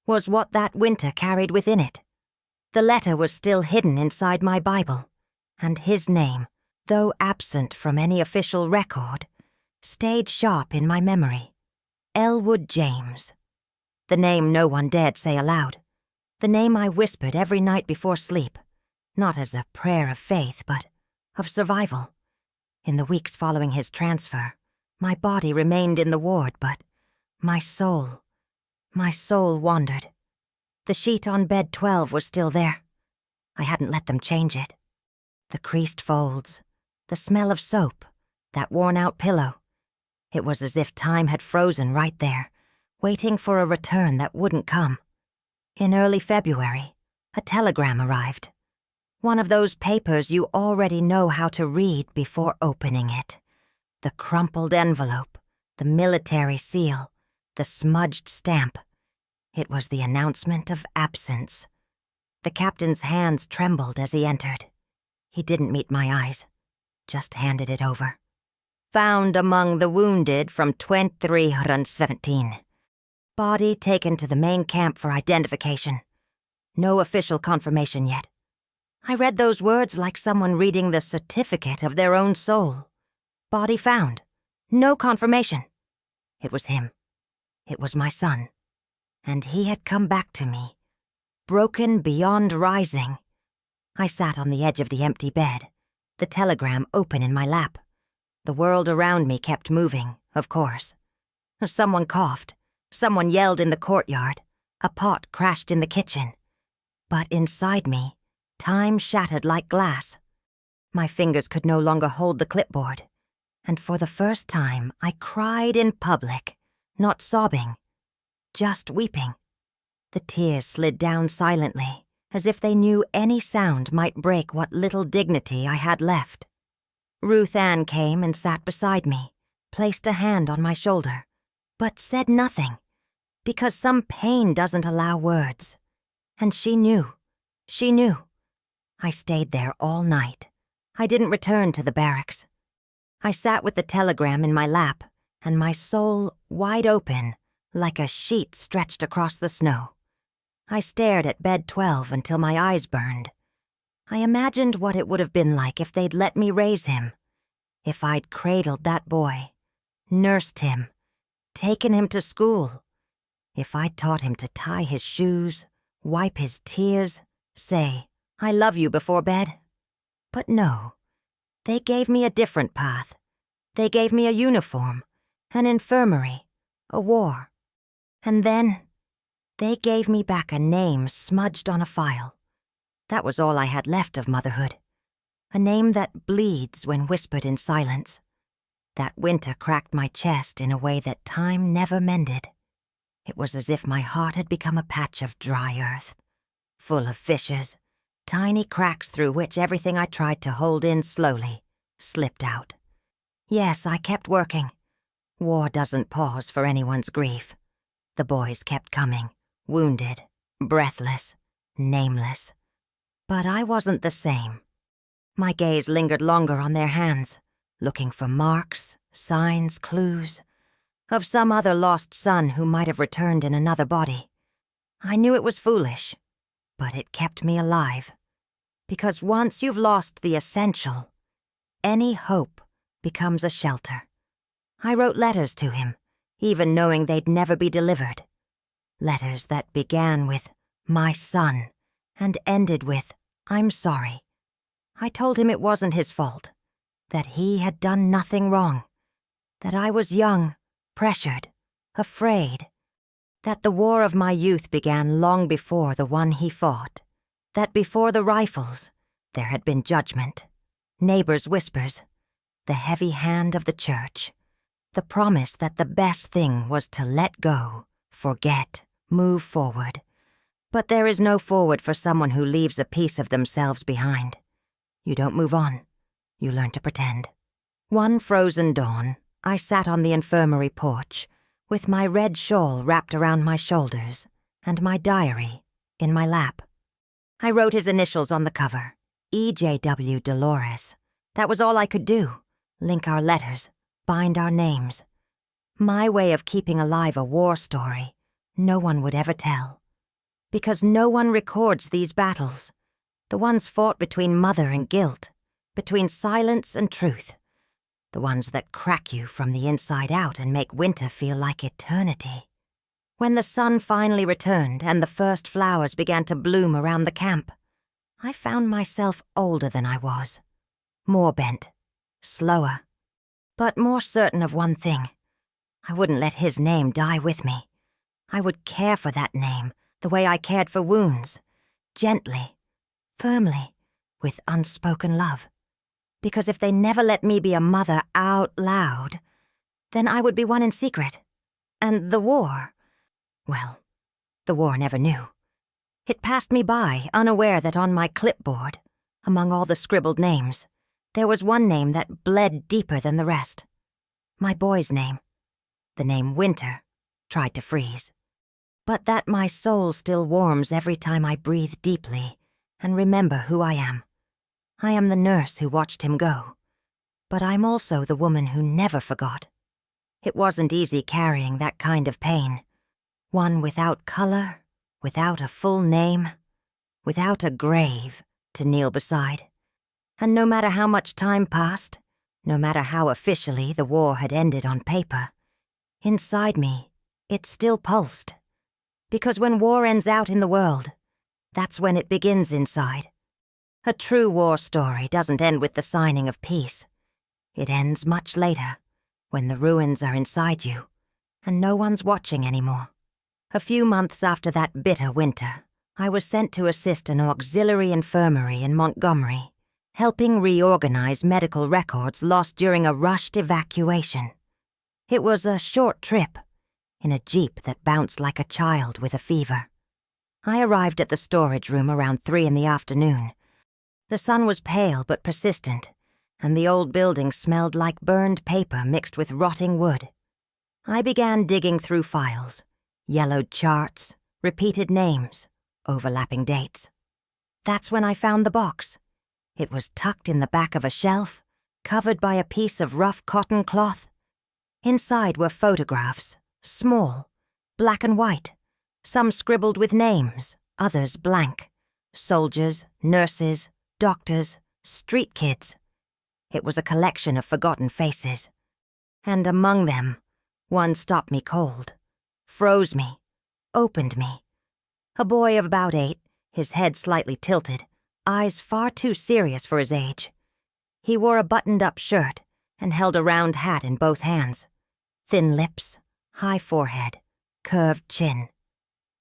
was what that winter carried within it. The letter was still hidden inside my Bible, and his name, though absent from any official record, stayed sharp in my memory. Elwood James. The name no one dared say aloud. The name I whispered every night before sleep, not as a prayer of faith, but of survival. In the weeks following his transfer, my body remained in the ward, but my soul wandered. The sheet on bed 12 was still there. I hadn't let them change it. The creased folds, the smell of soap, that worn-out pillow. It was as if time had frozen right there, waiting for a return that wouldn't come. In early February, a telegram arrived. One of those papers you already know how to read before opening it. The crumpled envelope, the military seal, the smudged stamp. It was the announcement of absence. The captain's hands trembled as he entered. He didn't meet my eyes, just handed it over. Found among the wounded from 2317. Body taken to the main camp for identification. No official confirmation yet. I read those words like someone reading the certificate of their own soul. Body found. No confirmation. It was him. It was my son. And he had come back to me, broken beyond rising. I sat on the edge of the empty bed, the telegram open in my lap. The world around me kept moving, of course. Someone coughed. Someone yelled in the courtyard. A pot crashed in the kitchen. But inside me, time shattered like glass. My fingers could no longer hold the clipboard. And for the first time, I cried in public, not sobbing, just weeping. The tears slid down silently, as if they knew any sound might break what little dignity I had left. Ruth Ann came and sat beside me, placed a hand on my shoulder, but said nothing, because some pain doesn't allow words. And she knew. She knew. I stayed there all night. I didn't return to the barracks. I sat with the telegram in my lap, and my soul wide open, like a sheet stretched across the snow. I stared at bed 12 until my eyes burned. I imagined what it would have been like if they'd let me raise him, if I'd cradled that boy, nursed him, taken him to school, if I'd taught him to tie his shoes, wipe his tears, say, "I love you" before bed. But no, they gave me a different path. They gave me a uniform, an infirmary, a war. And then they gave me back a name smudged on a file. That was all I had left of motherhood. A name that bleeds when whispered in silence. That winter cracked my chest in a way that time never mended. It was as if my heart had become a patch of dry earth, full of fissures, tiny cracks through which everything I tried to hold in slowly slipped out. Yes, I kept working. War doesn't pause for anyone's grief. The boys kept coming, wounded, breathless, nameless. But I wasn't the same. My gaze lingered longer on their hands, looking for marks, signs, clues, of some other lost son who might have returned in another body. I knew it was foolish, but it kept me alive. Because once you've lost the essential, any hope becomes a shelter. I wrote letters to him, even knowing they'd never be delivered. Letters that began with, "My son," and ended with, "I'm sorry." I told him it wasn't his fault, that he had done nothing wrong, that I was young, pressured, afraid, that the war of my youth began long before the one he fought, that before the rifles, there had been judgment, neighbors' whispers, the heavy hand of the church, the promise that the best thing was to let go, forget, move forward. But there is no forward for someone who leaves a piece of themselves behind. You don't move on. You learn to pretend. One frozen dawn, I sat on the infirmary porch, with my red shawl wrapped around my shoulders, and my diary in my lap. I wrote his initials on the cover, EJW Delores. That was all I could do, link our letters, bind our names. My way of keeping alive a war story no one would ever tell. Because no one records these battles, the ones fought between mother and guilt, between silence and truth, the ones that crack you from the inside out and make winter feel like eternity. When the sun finally returned and the first flowers began to bloom around the camp, I found myself older than I was, more bent, slower, but more certain of one thing. I wouldn't let his name die with me. I would care for that name the way I cared for wounds, gently, firmly, with unspoken love. Because if they never let me be a mother out loud, then I would be one in secret. And the war, well, the war never knew. It passed me by, unaware that on my clipboard, among all the scribbled names, there was one name that bled deeper than the rest. My boy's name. The name Winter tried to freeze. But that my soul still warms every time I breathe deeply and remember who I am. I am the nurse who watched him go, but I'm also the woman who never forgot. It wasn't easy carrying that kind of pain, one without color, without a full name, without a grave to kneel beside. And no matter how much time passed, no matter how officially the war had ended on paper, inside me, it still pulsed. Because when war ends out in the world, that's when it begins inside. A true war story doesn't end with the signing of peace. It ends much later, when the ruins are inside you, and no one's watching anymore. A few months after that bitter winter, I was sent to assist an auxiliary infirmary in Montgomery, helping reorganize medical records lost during a rushed evacuation. It was a short trip, in a jeep that bounced like a child with a fever. I arrived at the storage room around 3 in the afternoon. The sun was pale but persistent, and the old building smelled like burned paper mixed with rotting wood. I began digging through files, yellowed charts, repeated names, overlapping dates. That's when I found the box. It was tucked in the back of a shelf, covered by a piece of rough cotton cloth. Inside were photographs, small, black and white, some scribbled with names, others blank. Soldiers, nurses, doctors, street kids. It was a collection of forgotten faces. And among them, one stopped me cold, froze me, opened me. A boy of about 8, his head slightly tilted, eyes far too serious for his age. He wore a buttoned-up shirt and held a round hat in both hands. Thin lips, high forehead, curved chin.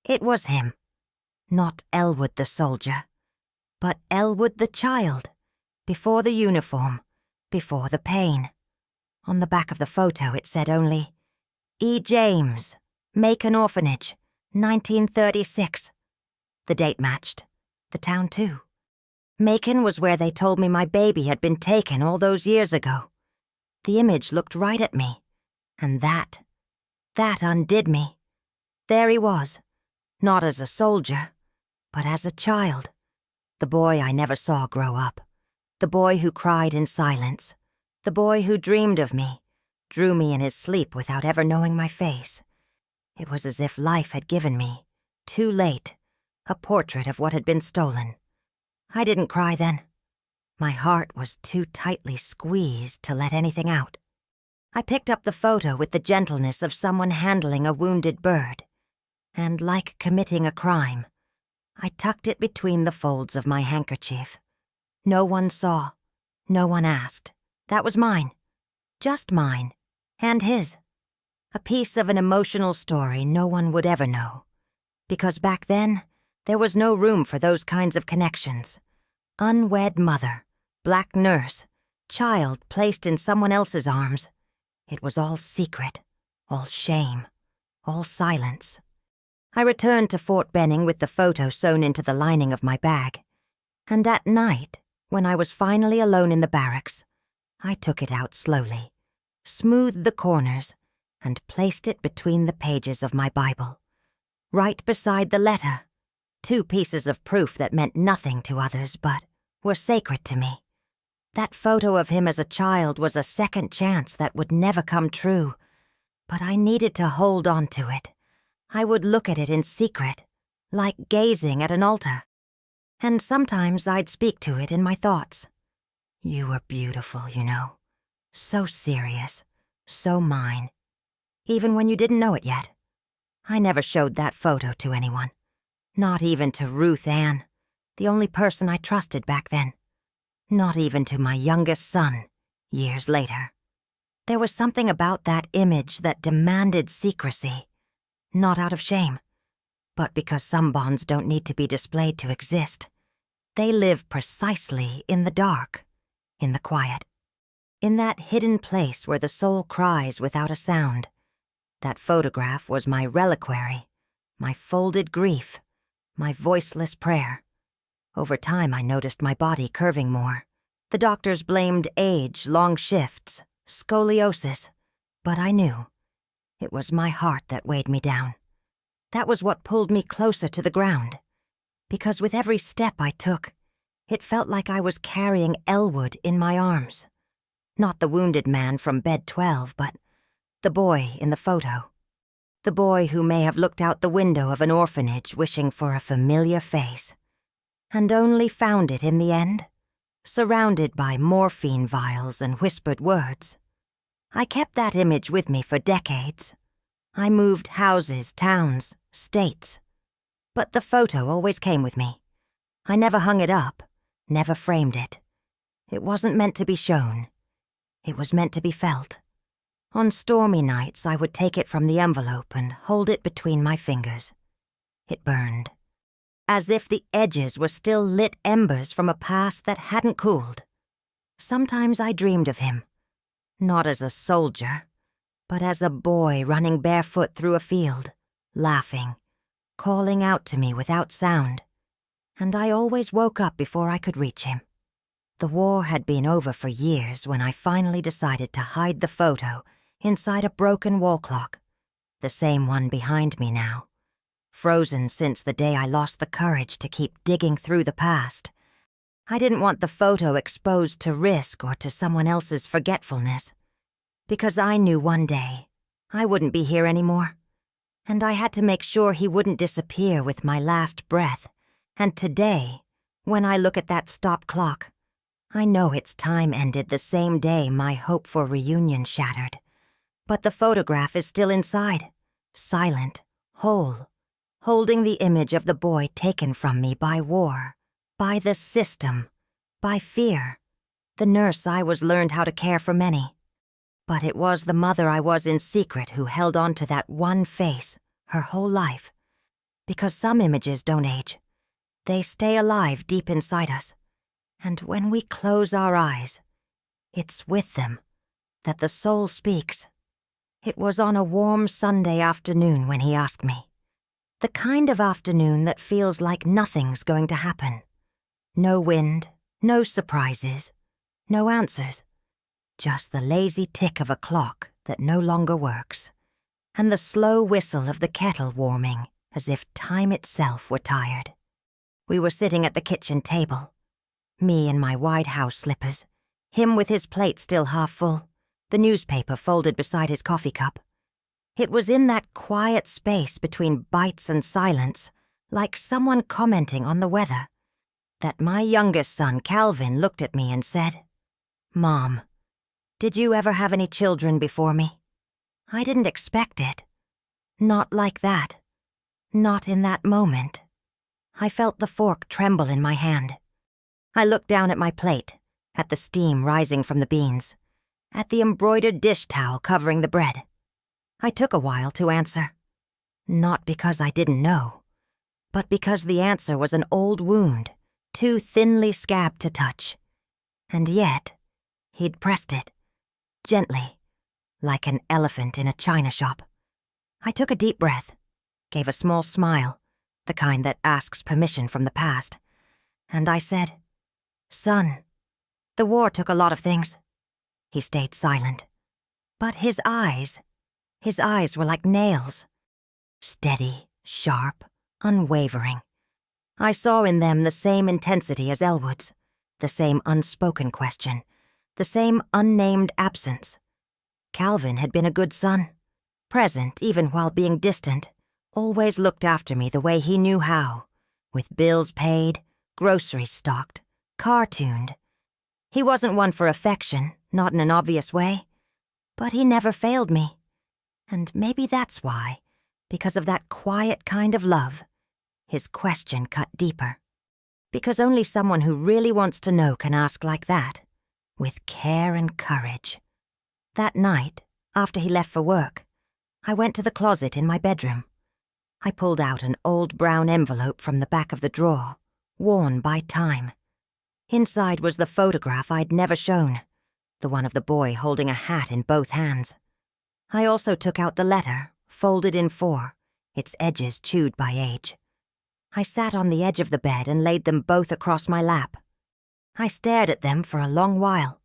It was him. Not Elwood the soldier, but Elwood the child, before the uniform, before the pain. On the back of the photo it said only, E. James, Macon Orphanage, 1936. The date matched. The town too. Macon was where they told me my baby had been taken all those years ago. The image looked right at me, and that undid me. There he was, not as a soldier, but as a child. The boy I never saw grow up. The boy who cried in silence. The boy who dreamed of me, drew me in his sleep without ever knowing my face. It was as if life had given me, too late, a portrait of what had been stolen. I didn't cry then. My heart was too tightly squeezed to let anything out. I picked up the photo with the gentleness of someone handling a wounded bird, and like committing a crime, I tucked it between the folds of my handkerchief. No one saw, no one asked. That was mine, just mine, and his. A piece of an emotional story no one would ever know, because back then, there was no room for those kinds of connections. Unwed mother, black nurse, child placed in someone else's arms. It was all secret, all shame, all silence. I returned to Fort Benning with the photo sewn into the lining of my bag. And at night, when I was finally alone in the barracks, I took it out slowly, smoothed the corners, and placed it between the pages of my Bible, right beside the letter. 2 pieces of proof that meant nothing to others but were sacred to me. That photo of him as a child was a second chance that would never come true, but I needed to hold on to it. I would look at it in secret, like gazing at an altar. And sometimes I'd speak to it in my thoughts. You were beautiful, you know. So serious, so mine. Even when you didn't know it yet. I never showed that photo to anyone. Not even to Ruth Ann, the only person I trusted back then. Not even to my youngest son, years later. There was something about that image that demanded secrecy, not out of shame, but because some bonds don't need to be displayed to exist. They live precisely in the dark, in the quiet, in that hidden place where the soul cries without a sound. That photograph was my reliquary, my folded grief, my voiceless prayer. Over time, I noticed my body curving more. The doctors blamed age, long shifts, scoliosis, but I knew. It was my heart that weighed me down. That was what pulled me closer to the ground, because with every step I took, it felt like I was carrying Elwood in my arms. Not the wounded man from bed 12, but the boy in the photo. The boy who may have looked out the window of an orphanage wishing for a familiar face. and only found it in the end, surrounded by morphine vials and whispered words. I kept that image with me for decades. I moved houses, towns, states. But the photo always came with me. I never hung it up, never framed it. It wasn't meant to be shown. It was meant to be felt. On stormy nights, I would take it from the envelope and hold it between my fingers. It burned, as if the edges were still lit embers from a past that hadn't cooled. Sometimes I dreamed of him, not as a soldier, but as a boy running barefoot through a field, laughing, calling out to me without sound. And I always woke up before I could reach him. The war had been over for years when I finally decided to hide the photo inside a broken wall clock, the same one behind me now, frozen since the day I lost the courage to keep digging through the past. I didn't want the photo exposed to risk or to someone else's forgetfulness, because I knew one day I wouldn't be here anymore, and I had to make sure he wouldn't disappear with my last breath. And today, when I look at that stop clock, I know its time ended the same day my hope for reunion shattered. But the photograph is still inside, silent, whole, holding the image of the boy taken from me by war, by the system, by fear. The nurse I was learned how to care for many. But it was the mother I was in secret who held on to that one face her whole life. Because some images don't age. They stay alive deep inside us. And when we close our eyes, it's with them that the soul speaks. It was on a warm Sunday afternoon when he asked me. The kind of afternoon that feels like nothing's going to happen. No wind, no surprises, no answers. Just the lazy tick of a clock that no longer works, and the slow whistle of the kettle warming as if time itself were tired. We were sitting at the kitchen table. Me in my white house slippers, him with his plate still half full, the newspaper folded beside his coffee cup. It was in that quiet space between bites and silence, like someone commenting on the weather, that my youngest son, Calvin, looked at me and said, "Mom, did you ever have any children before me?" I didn't expect it. Not like that. Not in that moment. I felt the fork tremble in my hand. I looked down at my plate, at the steam rising from the beans, at the embroidered dish towel covering the bread. I took a while to answer. Not because I didn't know, but because the answer was an old wound, too thinly scabbed to touch. And yet, he'd pressed it, gently, like an elephant in a china shop. I took a deep breath, gave a small smile, the kind that asks permission from the past, and I said, "Son, the war took a lot of things." He stayed silent. But his eyes were like nails. Steady, sharp, unwavering. I saw in them the same intensity as Elwood's, the same unspoken question, the same unnamed absence. Calvin had been a good son, present even while being distant, always looked after me the way he knew how, with bills paid, groceries stocked, car tuned. He wasn't one for affection, not in an obvious way, but he never failed me. And maybe that's why, because of that quiet kind of love, his question cut deeper. Because only someone who really wants to know can ask like that, with care and courage. That night, after he left for work, I went to the closet in my bedroom. I pulled out an old brown envelope from the back of the drawer, worn by time. Inside was the photograph I'd never shown, the one of the boy holding a hat in both hands. I also took out the letter, folded in 4, its edges chewed by age. I sat on the edge of the bed and laid them both across my lap. I stared at them for a long while,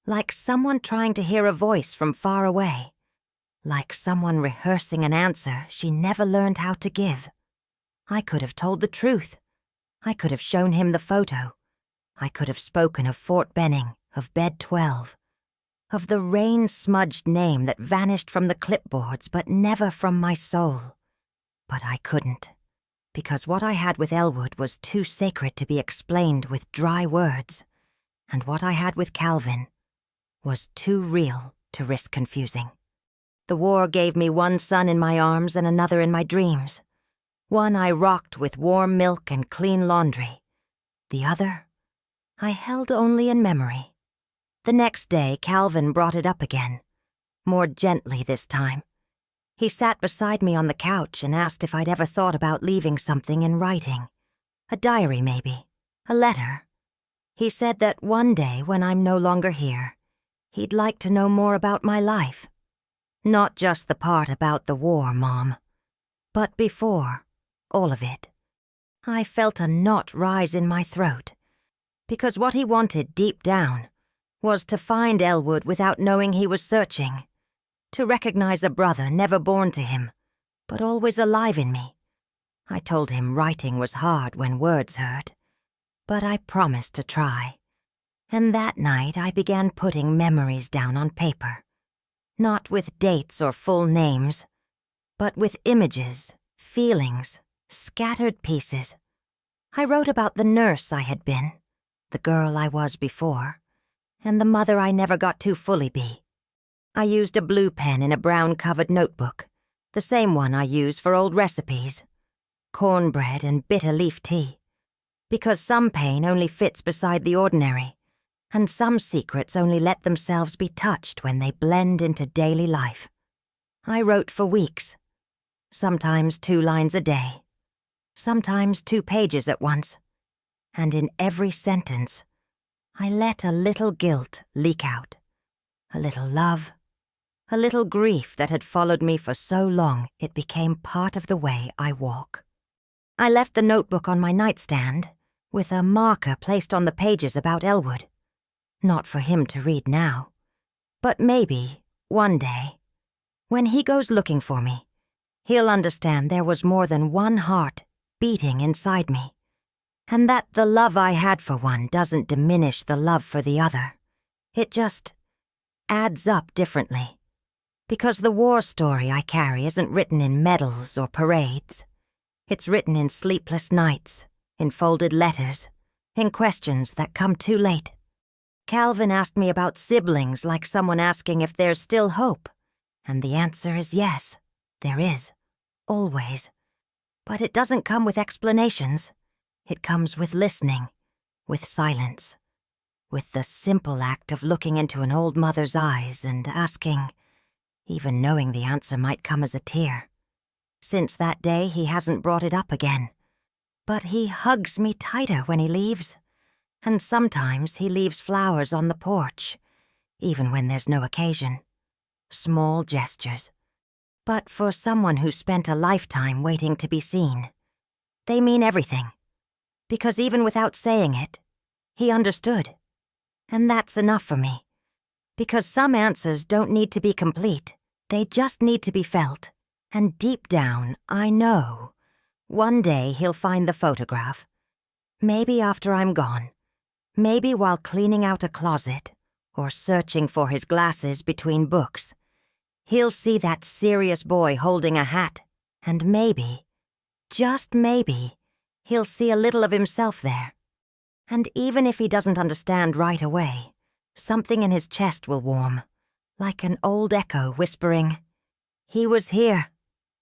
like someone trying to hear a voice from far away, like someone rehearsing an answer she never learned how to give. I could have told the truth. I could have shown him the photo. I could have spoken of Fort Benning, of Bed 12, of the rain-smudged name that vanished from the clipboards but never from my soul. But I couldn't. because what I had with Elwood was too sacred to be explained with dry words, and what I had with Calvin was too real to risk confusing. The war gave me one son in my arms and another in my dreams. One I rocked with warm milk and clean laundry. The other I held only in memory. The next day, Calvin brought it up again, more gently this time. He sat beside me on the couch and asked if I'd ever thought about leaving something in writing. A diary, maybe. A letter. He said that one day, when I'm no longer here, he'd like to know more about my life. Not just the part about the war, Mom, but before, all of it. I felt a knot rise in my throat, because what he wanted deep down was to find Elwood without knowing he was searching, to recognize a brother never born to him, but always alive in me. I told him writing was hard when words hurt, but I promised to try. And that night I began putting memories down on paper, not with dates or full names, but with images, feelings, scattered pieces. I wrote about the nurse I had been, the girl I was before, and the mother I never got to fully be. I used a blue pen in a brown-covered notebook, the same one I use for old recipes, cornbread and bitter leaf tea, because some pain only fits beside the ordinary, and some secrets only let themselves be touched when they blend into daily life. I wrote for weeks, sometimes 2 lines a day, sometimes 2 pages at once, and in every sentence, I let a little guilt leak out, a little love, a little grief that had followed me for so long it became part of the way I walk. I left the notebook on my nightstand, with a marker placed on the pages about Elwood. Not for him to read now, but maybe, one day, when he goes looking for me, he'll understand there was more than one heart beating inside me, and that the love I had for one doesn't diminish the love for the other. It just adds up differently, because the war story I carry isn't written in medals or parades. It's written in sleepless nights, in folded letters, in questions that come too late. Calvin asked me about siblings like someone asking if there's still hope, and the answer is yes, there is, always. But it doesn't come with explanations. It comes with listening, with silence, with the simple act of looking into an old mother's eyes and asking, even knowing the answer might come as a tear. Since that day, he hasn't brought it up again, but he hugs me tighter when he leaves. And sometimes he leaves flowers on the porch, even when there's no occasion. Small gestures. But for someone who spent a lifetime waiting to be seen, they mean everything. Because even without saying it, he understood. And that's enough for me. Because some answers don't need to be complete. They just need to be felt. And deep down, I know, one day he'll find the photograph. Maybe after I'm gone. Maybe while cleaning out a closet, or searching for his glasses between books, he'll see that serious boy holding a hat, and maybe, just maybe, he'll see a little of himself there. And even if he doesn't understand right away, something in his chest will warm, like an old echo whispering, "He was here,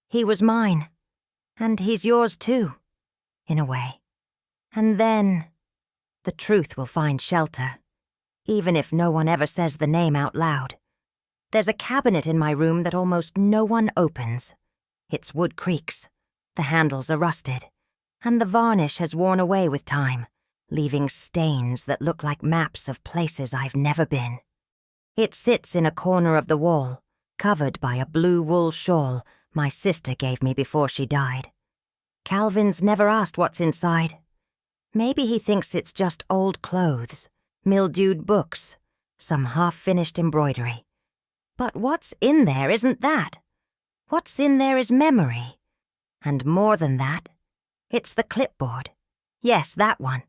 he was mine, and he's yours too, in a way." And then the truth will find shelter, even if no one ever says the name out loud. There's a cabinet in my room that almost no one opens. Its wood creaks, the handles are rusted, and the varnish has worn away with time, leaving stains that look like maps of places I've never been. It sits in a corner of the wall, covered by a blue wool shawl my sister gave me before she died. Calvin's never asked what's inside. Maybe he thinks it's just old clothes, mildewed books, some half-finished embroidery. But what's in there isn't that. What's in there is memory. And more than that, it's the clipboard. Yes, that one.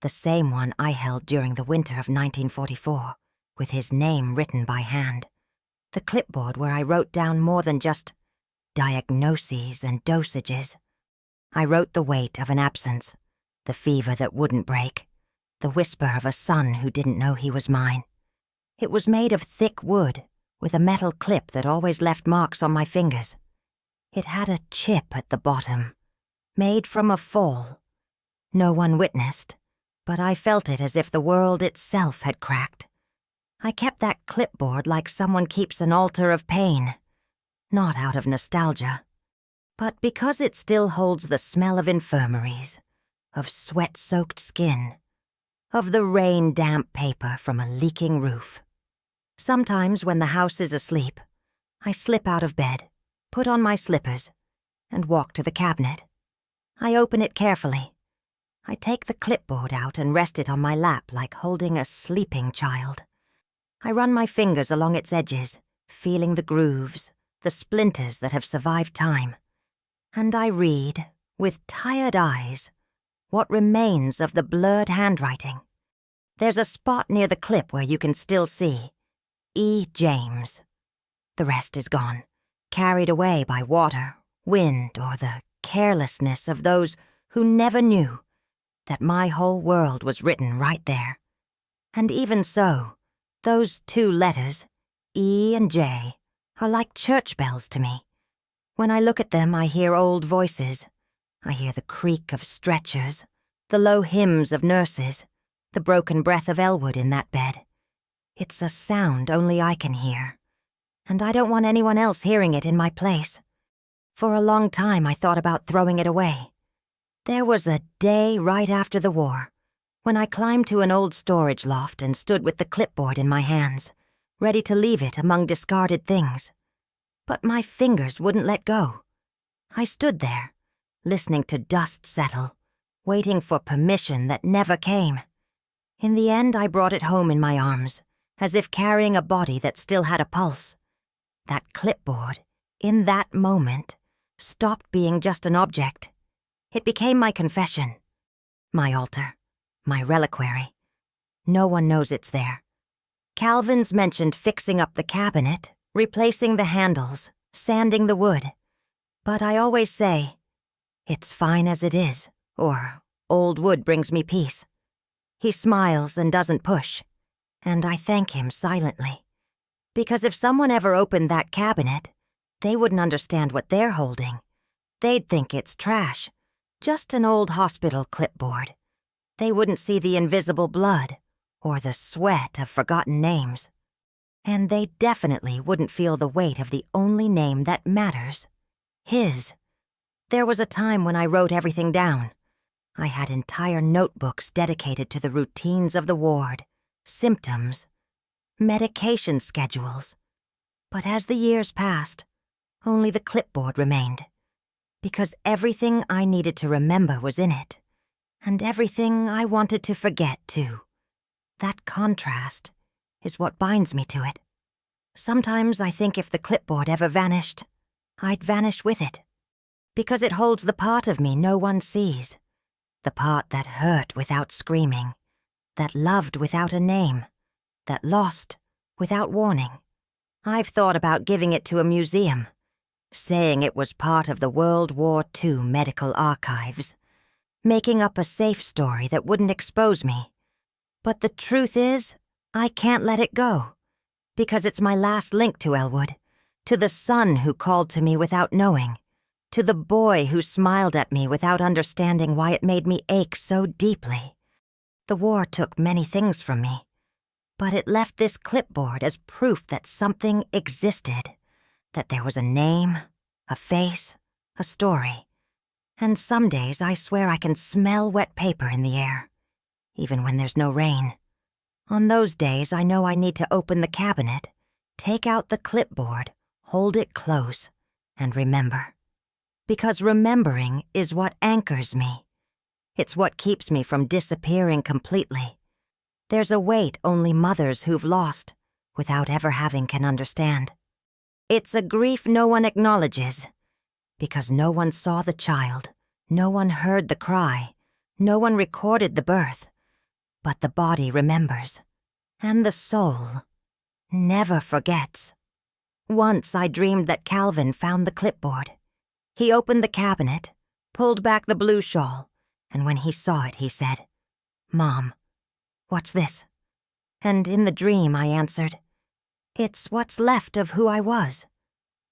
The same one I held during the winter of 1944, with his name written by hand. The clipboard where I wrote down more than just diagnoses and dosages. I wrote the weight of an absence, the fever that wouldn't break, the whisper of a son who didn't know he was mine. It was made of thick wood, with a metal clip that always left marks on my fingers. It had a chip at the bottom, made from a fall. No one witnessed, but I felt it as if the world itself had cracked. I kept that clipboard like someone keeps an altar of pain, not out of nostalgia, but because it still holds the smell of infirmaries, of sweat-soaked skin, of the rain-damp paper from a leaking roof. Sometimes when the house is asleep, I slip out of bed, put on my slippers, and walk to the cabinet. I open it carefully. I take the clipboard out and rest it on my lap like holding a sleeping child. I run my fingers along its edges, feeling the grooves, the splinters that have survived time. And I read, with tired eyes, what remains of the blurred handwriting. There's a spot near the clip where you can still see E. James. The rest is gone, carried away by water, wind, or the carelessness of those who never knew that my whole world was written right there. And even so, those two letters, E and J, are like church bells to me. When I look at them, I hear old voices. I hear the creak of stretchers, the low hymns of nurses, the broken breath of Elwood in that bed. It's a sound only I can hear, and I don't want anyone else hearing it in my place. For a long time I thought about throwing it away. There was a day right after the war when I climbed to an old storage loft and stood with the clipboard in my hands, ready to leave it among discarded things. But my fingers wouldn't let go. I stood there, listening to dust settle, waiting for permission that never came. In the end, I brought it home in my arms, as if carrying a body that still had a pulse. That clipboard, in that moment, stopped being just an object. It became my confession, my altar, my reliquary. No one knows it's there. Calvin's mentioned fixing up the cabinet, replacing the handles, sanding the wood. But I always say, it's fine as it is, or old wood brings me peace. He smiles and doesn't push, and I thank him silently. Because if someone ever opened that cabinet, they wouldn't understand what they're holding. They'd think it's trash, just an old hospital clipboard. They wouldn't see the invisible blood or the sweat of forgotten names. And they definitely wouldn't feel the weight of the only name that matters, his. There was a time when I wrote everything down. I had entire notebooks dedicated to the routines of the ward, symptoms, medication schedules. But as the years passed, only the clipboard remained, because everything I needed to remember was in it, and everything I wanted to forget, too. That contrast is what binds me to it. Sometimes I think if the clipboard ever vanished, I'd vanish with it, because it holds the part of me no one sees, the part that hurt without screaming, that loved without a name, that lost without warning. I've thought about giving it to a museum, saying it was part of the World War II medical archives, making up a safe story that wouldn't expose me. But the truth is, I can't let it go, because it's my last link to Elwood, to the son who called to me without knowing, to the boy who smiled at me without understanding why it made me ache so deeply. The war took many things from me, but it left this clipboard as proof that something existed, that there was a name, a face, a story. And some days I swear I can smell wet paper in the air, even when there's no rain. On those days, I know I need to open the cabinet, take out the clipboard, hold it close, and remember. Because remembering is what anchors me. It's what keeps me from disappearing completely. There's a weight only mothers who've lost, without ever having, can understand. It's a grief no one acknowledges, because no one saw the child, no one heard the cry, no one recorded the birth. But the body remembers, and the soul never forgets. Once I dreamed that Calvin found the clipboard. He opened the cabinet, pulled back the blue shawl, and when he saw it, he said, "Mom, what's this?" And in the dream I answered, "It's what's left of who I was."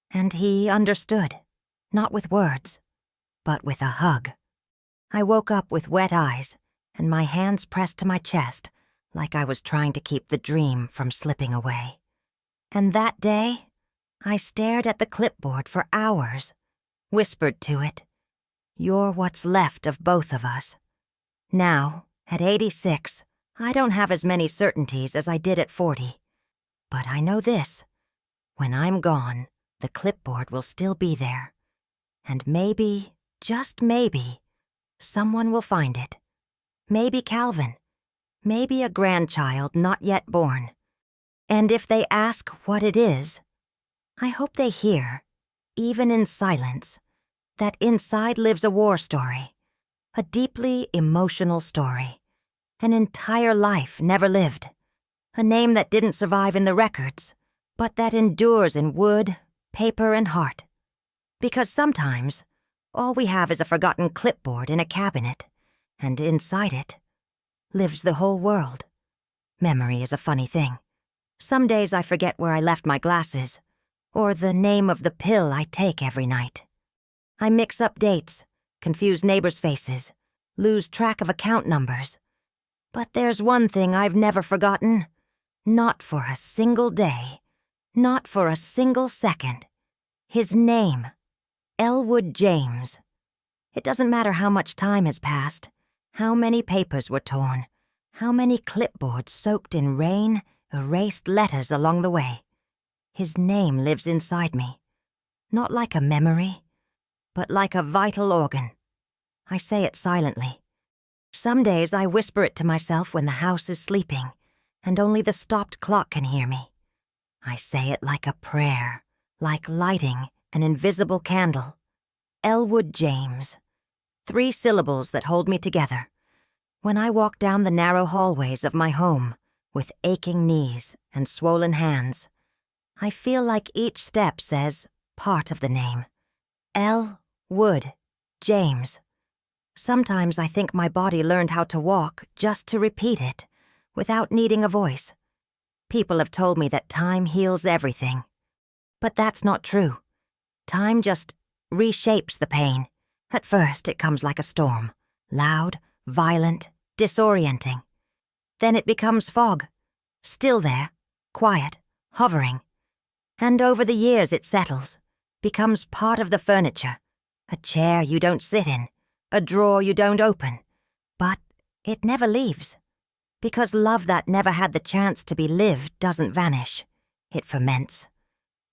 And he understood, not with words, but with a hug. I woke up with wet eyes and my hands pressed to my chest like I was trying to keep the dream from slipping away. And that day, I stared at the clipboard for hours, whispered to it, "You're what's left of both of us." Now, at 86, I don't have as many certainties as I did at 40. But I know this: when I'm gone, the clipboard will still be there. And maybe, just maybe, someone will find it. Maybe Calvin. Maybe a grandchild not yet born. And if they ask what it is, I hope they hear, even in silence, that inside lives a war story, a deeply emotional story, an entire life never lived, a name that didn't survive in the records, but that endures in wood, paper, and heart. Because sometimes, all we have is a forgotten clipboard in a cabinet, and inside it lives the whole world. Memory is a funny thing. Some days I forget where I left my glasses, or the name of the pill I take every night. I mix up dates, confuse neighbors' faces, lose track of account numbers. But there's one thing I've never forgotten. Not for a single day. Not for a single second. His name. Elwood James. It doesn't matter how much time has passed, how many papers were torn, how many clipboards soaked in rain erased letters along the way. His name lives inside me. Not like a memory, but like a vital organ. I say it silently. Some days I whisper it to myself when the house is sleeping, and only the stopped clock can hear me. I say it like a prayer, like lighting an invisible candle. Elwood James. 3 syllables that hold me together. When I walk down the narrow hallways of my home, with aching knees and swollen hands, I feel like each step says part of the name. Elwood James. Sometimes I think my body learned how to walk just to repeat it, without needing a voice. People have told me that time heals everything. But that's not true. Time just reshapes the pain. At first, it comes like a storm, loud, violent, disorienting. Then it becomes fog, still there, quiet, hovering. And over the years it settles, becomes part of the furniture, a chair you don't sit in, a drawer you don't open. But it never leaves, because love that never had the chance to be lived doesn't vanish. It ferments,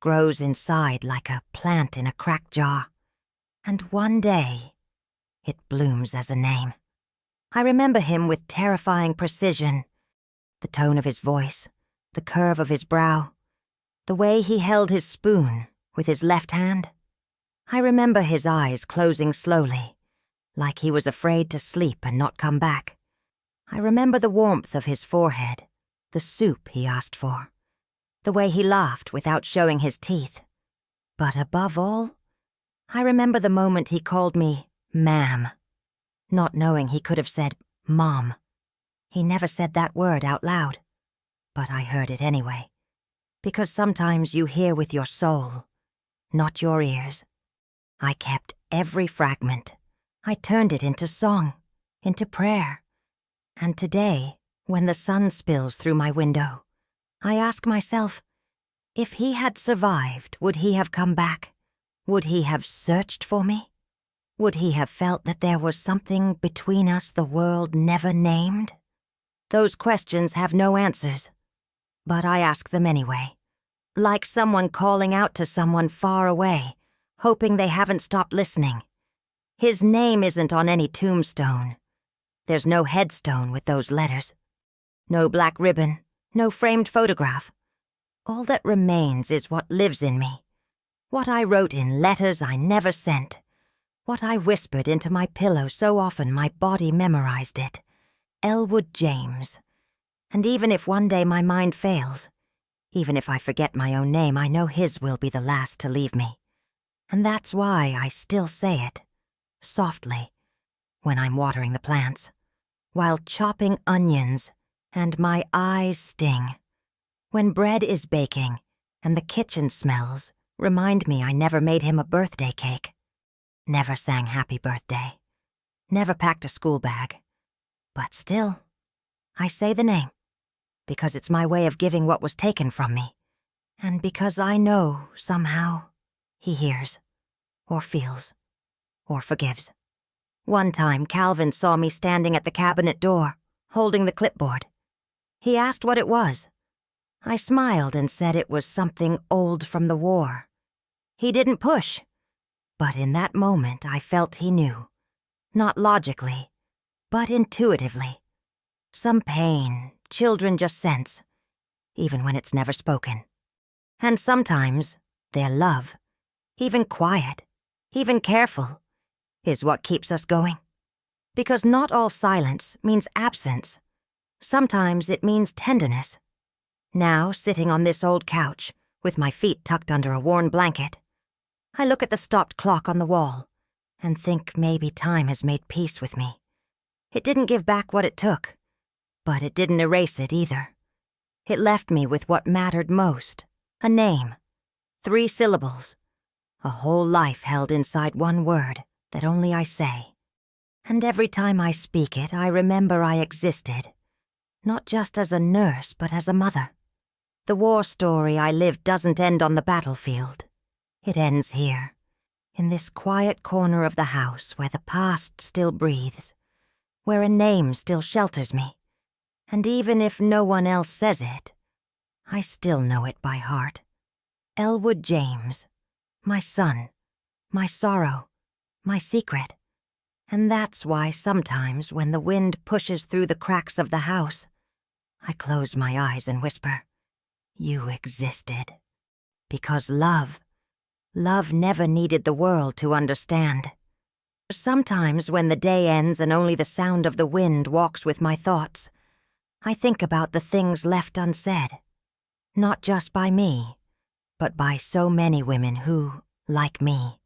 grows inside like a plant in a cracked jar. And one day, it blooms as a name. I remember him with terrifying precision. The tone of his voice, the curve of his brow, the way he held his spoon with his left hand. I remember his eyes closing slowly, like he was afraid to sleep and not come back. I remember the warmth of his forehead, the soup he asked for, the way he laughed without showing his teeth. But above all, I remember the moment he called me ma'am, not knowing he could have said mom. He never said that word out loud, but I heard it anyway, because sometimes you hear with your soul, not your ears. I kept every fragment. I turned it into song, into prayer. And today, when the sun spills through my window, I ask myself, if he had survived, would he have come back? Would he have searched for me? Would he have felt that there was something between us the world never named? Those questions have no answers, but I ask them anyway, like someone calling out to someone far away, hoping they haven't stopped listening. His name isn't on any tombstone. There's no headstone with those letters. No black ribbon, no framed photograph. All that remains is what lives in me. What I wrote in letters I never sent. What I whispered into my pillow so often my body memorized it. Elwood James. And even if one day my mind fails, even if I forget my own name, I know his will be the last to leave me. And that's why I still say it. softly, when I'm watering the plants, while chopping onions and my eyes sting, when bread is baking and the kitchen smells remind me I never made him a birthday cake, never sang happy birthday, never packed a school bag. But still, I say the name, because it's my way of giving what was taken from me, and because I know, somehow, he hears, or feels, or forgives. One time, Calvin saw me standing at the cabinet door, holding the clipboard. He asked what it was. I smiled and said it was something old from the war. He didn't push, but in that moment I felt he knew. Not logically, but intuitively. Some pain children just sense, even when it's never spoken. And sometimes their love, even quiet, even careful, is what keeps us going. Because not all silence means absence. Sometimes it means tenderness. Now, sitting on this old couch, with my feet tucked under a worn blanket, I look at the stopped clock on the wall and think maybe time has made peace with me. It didn't give back what it took, but it didn't erase it either. It left me with what mattered most, a name, 3 syllables, a whole life held inside one word that only I say. And every time I speak it, I remember I existed, not just as a nurse, but as a mother. The war story I lived doesn't end on the battlefield. It ends here, in this quiet corner of the house where the past still breathes, where a name still shelters me. And even if no one else says it, I still know it by heart. Elwood James, my son, my sorrow, my secret. And that's why sometimes when the wind pushes through the cracks of the house, I close my eyes and whisper, "You existed." Because love never needed the world to understand. Sometimes when the day ends and only the sound of the wind walks with my thoughts, I think about the things left unsaid. Not just by me, but by so many women who, like me,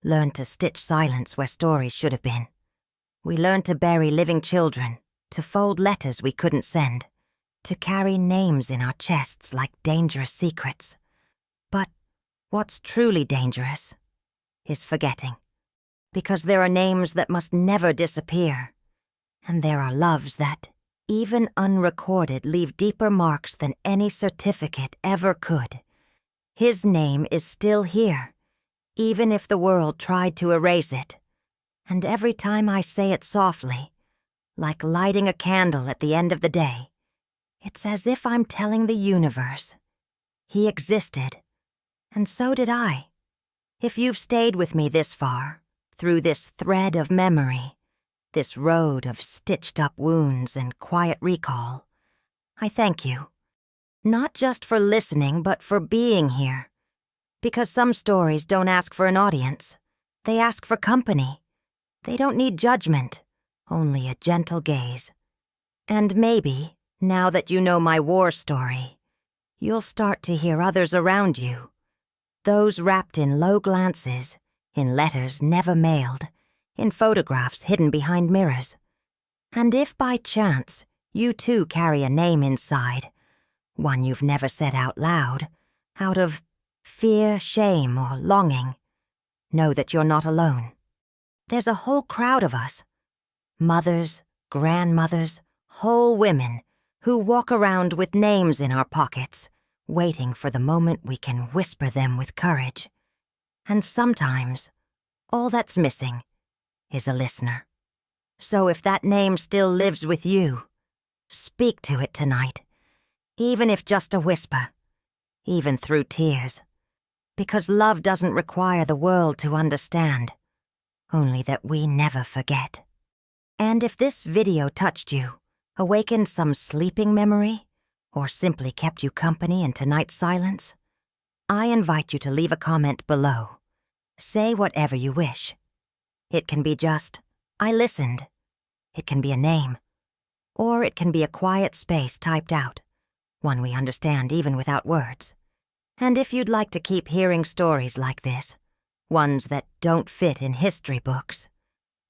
learned to stitch silence where stories should have been. We learned to bury living children, to fold letters we couldn't send, to carry names in our chests like dangerous secrets. But what's truly dangerous is forgetting, because there are names that must never disappear, and there are loves that, even unrecorded, leave deeper marks than any certificate ever could. His name is still here, even if the world tried to erase it. And every time I say it softly, like lighting a candle at the end of the day, it's as if I'm telling the universe, he existed, and so did I. If you've stayed with me this far, through this thread of memory, this road of stitched-up wounds and quiet recall, I thank you. Not just for listening, but for being here. Because some stories don't ask for an audience. They ask for company. They don't need judgment, only a gentle gaze. And maybe, now that you know my war story, you'll start to hear others around you. Those wrapped in low glances, in letters never mailed, in photographs hidden behind mirrors. And if by chance you too carry a name inside, one you've never said out loud, out of fear, shame, or longing, know that you're not alone. There's a whole crowd of us, mothers, grandmothers, whole women, who walk around with names in our pockets, waiting for the moment we can whisper them with courage. And sometimes, all that's missing is a listener. So if that name still lives with you, speak to it tonight, even if just a whisper, even through tears. Because love doesn't require the world to understand, only that we never forget. And if this video touched you, awakened some sleeping memory, or simply kept you company in tonight's silence, I invite you to leave a comment below. Say whatever you wish. It can be just, "I listened." It can be a name. Or it can be a quiet space typed out, one we understand even without words. And if you'd like to keep hearing stories like this, ones that don't fit in history books,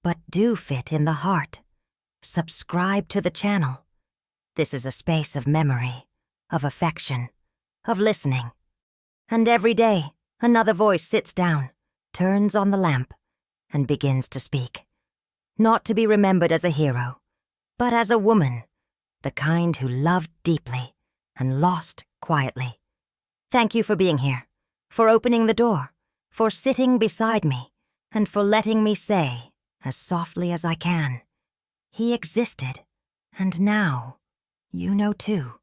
but do fit in the heart. Subscribe to the channel. This is a space of memory, of affection, of listening. And every day, another voice sits down, turns on the lamp, and begins to speak. Not to be remembered as a hero, but as a woman, the kind who loved deeply and lost quietly. Thank you for being here, for opening the door, for sitting beside me, and for letting me say, as softly as I can, he existed, and now you know too.